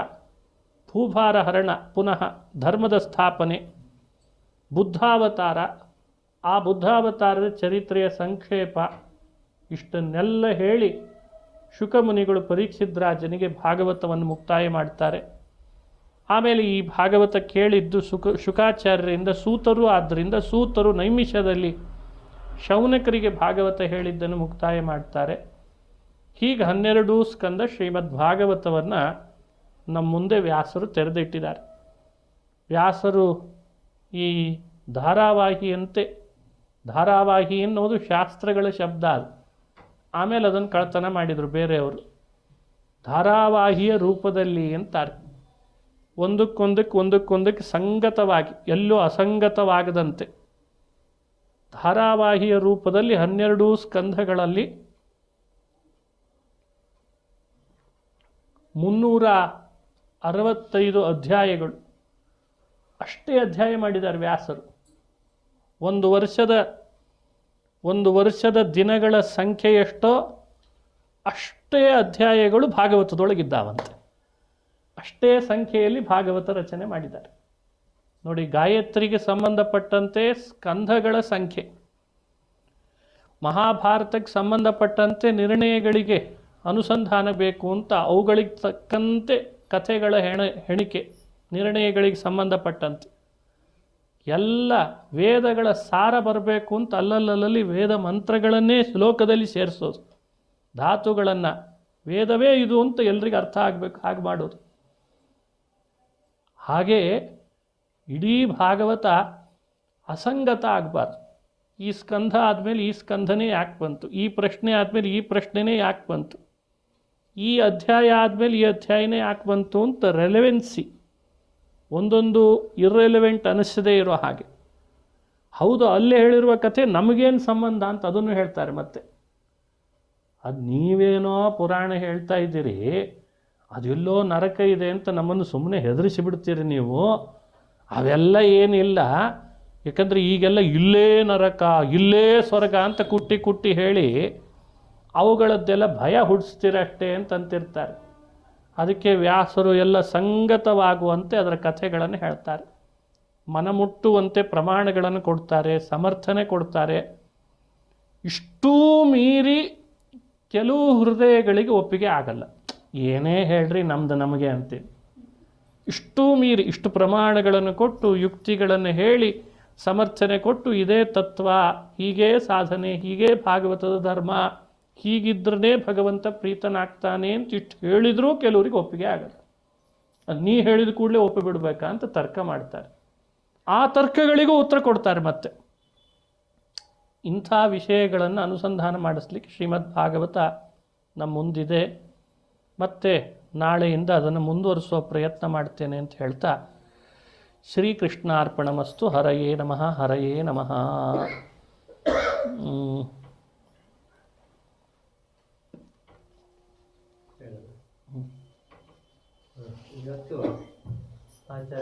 ಭೂಭಾರ ಹರಣ, ಪುನಃ ಧರ್ಮದ ಸ್ಥಾಪನೆ, ಬುದ್ಧಾವತಾರ, ಆ ಬುದ್ಧಾವತಾರದ ಚರಿತ್ರೆಯ ಸಂಕ್ಷೇಪ, ಇಷ್ಟನ್ನೆಲ್ಲ ಹೇಳಿ ಶುಕಮುನಿಗಳು ಪರೀಕ್ಷಿತ್ ರಾಜನಿಗೆ ಭಾಗವತವನ್ನು ಮುಕ್ತಾಯ ಮಾಡ್ತಾರೆ. ಆಮೇಲೆ ಈ ಭಾಗವತ ಕೇಳಿದ್ದು ಶುಕಾಚಾರ್ಯರಿಂದ ಸೂತರು, ಆದ್ದರಿಂದ ಸೂತರು ನೈಮಿಷದಲ್ಲಿ ಶೌನಕರಿಗೆ ಭಾಗವತ ಹೇಳಿದ್ದನ್ನು ಮುಕ್ತಾಯ ಮಾಡ್ತಾರೆ. ಹೀಗೆ 12 ಸ್ಕಂದ ಶ್ರೀಮದ್ ಭಾಗವತವನ್ನು ನಮ್ಮ ಮುಂದೆ ವ್ಯಾಸರು ತೆರೆದಿಟ್ಟಿದ್ದಾರೆ. ವ್ಯಾಸರು ಈ ಧಾರಾವಾಹಿಯಂತೆ, ಧಾರಾವಾಹಿ ಅನ್ನೋದು ಶಾಸ್ತ್ರಗಳ ಶಬ್ದ ಅದು, ಆಮೇಲೆ ಅದನ್ನು ಕಳ್ತನ ಮಾಡಿದರು ಬೇರೆಯವರು. ಧಾರಾವಾಹಿಯ ರೂಪದಲ್ಲಿ ಅಂತಾರೆ, ಒಂದಕ್ಕೊಂದಕ್ಕೆ ಸಂಗತವಾಗಿ, ಎಲ್ಲೂ ಅಸಂಗತವಾಗದಂತೆ ಧಾರಾವಾಹಿಯ ರೂಪದಲ್ಲಿ 12 ಸ್ಕಂಧಗಳಲ್ಲಿ 365 ಅಧ್ಯಾಯಗಳು, ಅಷ್ಟೇ ಅಧ್ಯಾಯ ಮಾಡಿದ್ದಾರೆ ವ್ಯಾಸರು. ಒಂದು ವರ್ಷದ ದಿನಗಳ ಸಂಖ್ಯೆ ಎಷ್ಟೋ ಅಷ್ಟೇ ಅಧ್ಯಾಯಗಳು ಭಾಗವತದೊಳಗಿದ್ದಾವಂತೆ. ಅಷ್ಟೇ ಸಂಖ್ಯೆಯಲ್ಲಿ ಭಾಗವತ ರಚನೆ ಮಾಡಿದ್ದಾರೆ. ನೋಡಿ, ಗಾಯತ್ರಿಗೆ ಸಂಬಂಧಪಟ್ಟಂತೆ ಸ್ಕಂಧಗಳ ಸಂಖ್ಯೆ, ಮಹಾಭಾರತಕ್ಕೆ ಸಂಬಂಧಪಟ್ಟಂತೆ ನಿರ್ಣಯಗಳಿಗೆ ಅನುಸಂಧಾನ ಬೇಕು ಅಂತ ಅವುಗಳಿಗೆ ತಕ್ಕಂತೆ ಕಥೆಗಳ ಹೆಣಿಕೆ, ನಿರ್ಣಯಗಳಿಗೆ ಸಂಬಂಧಪಟ್ಟಂತೆ ಎಲ್ಲ ವೇದಗಳ ಸಾರ ಬರಬೇಕು ಅಂತ ಅಲ್ಲಲ್ಲಿ ವೇದ ಮಂತ್ರಗಳನ್ನೇ ಶ್ಲೋಕದಲ್ಲಿ ಸೇರಿಸೋದು, ಧಾತುಗಳನ್ನು, ವೇದವೇ ಇದು ಅಂತ ಎಲ್ರಿಗೂ ಅರ್ಥ ಆಗಬೇಕು ಹಾಗೆ ಮಾಡೋದು. ಹಾಗೇ ಇಡೀ ಭಾಗವತ ಅಸಂಗತ ಆಗಬಾರ್ದು. ಈ ಸ್ಕಂಧ ಆದಮೇಲೆ ಈ ಸ್ಕಂಧನೇ ಯಾಕೆ ಬಂತು, ಈ ಪ್ರಶ್ನೆ ಆದಮೇಲೆ ಈ ಪ್ರಶ್ನೆನೇ ಯಾಕೆ ಬಂತು, ಈ ಅಧ್ಯಾಯ ಆದಮೇಲೆ ಈ ಅಧ್ಯಾಯನೇ ಯಾಕೆ ಬಂತು ಅಂತ ರೆಲೆವೆನ್ಸಿ, ಒಂದೊಂದು ಇರ್ರೆಲೆವೆಂಟ್ ಅನ್ನಿಸದೇ ಇರೋ ಹಾಗೆ ಹೌದು, ಅಲ್ಲೇ ಹೇಳಿರುವ ಕಥೆ ನಮಗೇನು ಸಂಬಂಧ ಅಂತ ಅದನ್ನು ಹೇಳ್ತಾರೆ ಮತ್ತೆ. ಅದು ನೀವೇನೋ ಪುರಾಣ ಹೇಳ್ತಾ ಇದ್ದೀರಿ, ಅದೆಲ್ಲೋ ನರಕ ಇದೆ ಅಂತ ನಮ್ಮನ್ನು ಸುಮ್ಮನೆ ಹೆದರಿಸಿ ಬಿಡ್ತೀರಿ ನೀವು. ಅವೆಲ್ಲ ಏನಿಲ್ಲ, ಯಾಕಂದರೆ ಈಗೆಲ್ಲ ಇಲ್ಲೇ ನರಕ ಇಲ್ಲೇ ಸ್ವರ್ಗ ಅಂತ ಕುಟ್ಟಿ ಕುಟ್ಟಿ ಹೇಳಿ ಅವುಗಳದ್ದೆಲ್ಲ ಭಯ ಹುಟ್ಟಿಸ್ತೀರಷ್ಟೇ ಅಂತಂತಿರ್ತಾರೆ. ಅದಕ್ಕೆ ವ್ಯಾಸರು ಎಲ್ಲ ಸಂಗತವಾಗುವಂತೆ ಅದರ ಕಥೆಗಳನ್ನು ಹೇಳ್ತಾರೆ, ಮನಮುಟ್ಟುವಂತೆ ಪ್ರಮಾಣಗಳನ್ನು ಕೊಡ್ತಾರೆ, ಸಮರ್ಥನೆ ಕೊಡ್ತಾರೆ. ಇಷ್ಟೂ ಮೀರಿ ಕೆಲವು ಹೃದಯಗಳಿಗೆ ಒಪ್ಪಿಗೆ ಆಗಲ್ಲ. ಏನೇ ಹೇಳ್ರಿ ನಮ್ದು ನಮಗೆ ಅಂತೀವಿ. ಇಷ್ಟೂ ಮೀರಿ ಇಷ್ಟು ಪ್ರಮಾಣಗಳನ್ನು ಕೊಟ್ಟು ಯುಕ್ತಿಗಳನ್ನು ಹೇಳಿ ಸಮರ್ಥನೆ ಕೊಟ್ಟು ಇದೇ ತತ್ವ, ಹೀಗೇ ಸಾಧನೆ, ಹೀಗೇ ಭಾಗವತದ ಧರ್ಮ, ಹೀಗಿದ್ರೇ ಭಗವಂತ ಪ್ರೀತನಾಗ್ತಾನೆ ಅಂತ ಇಷ್ಟು ಹೇಳಿದರೂ ಕೆಲವರಿಗೆ ಒಪ್ಪಿಗೆ ಆಗಲ್ಲ. ಅದು ನೀ ಹೇಳಿದ ಕೂಡಲೇ ಒಪ್ಪಿಬಿಡ್ಬೇಕಾ ಅಂತ ತರ್ಕ ಮಾಡ್ತಾರೆ. ಆ ತರ್ಕಗಳಿಗೂ ಉತ್ತರ ಕೊಡ್ತಾರೆ ಮತ್ತೆ. ಇಂಥ ವಿಷಯಗಳನ್ನು ಅನುಸಂಧಾನ ಮಾಡಿಸ್ಲಿಕ್ಕೆ ಶ್ರೀಮದ್ ಭಾಗವತ ನಮ್ಮ ಮುಂದಿದೆ. ಮತ್ತೆ ನಾಳೆಯಿಂದ ಅದನ್ನು ಮುಂದುವರಿಸುವ ಪ್ರಯತ್ನ ಮಾಡ್ತೇನೆ ಅಂತ ಹೇಳ್ತಾ, ಶ್ರೀಕೃಷ್ಣಾರ್ಪಣಮಸ್ತು. ಹರಯೇ ನಮಃ, ಹರಯೇ ನಮಃ. ಇವತ್ತು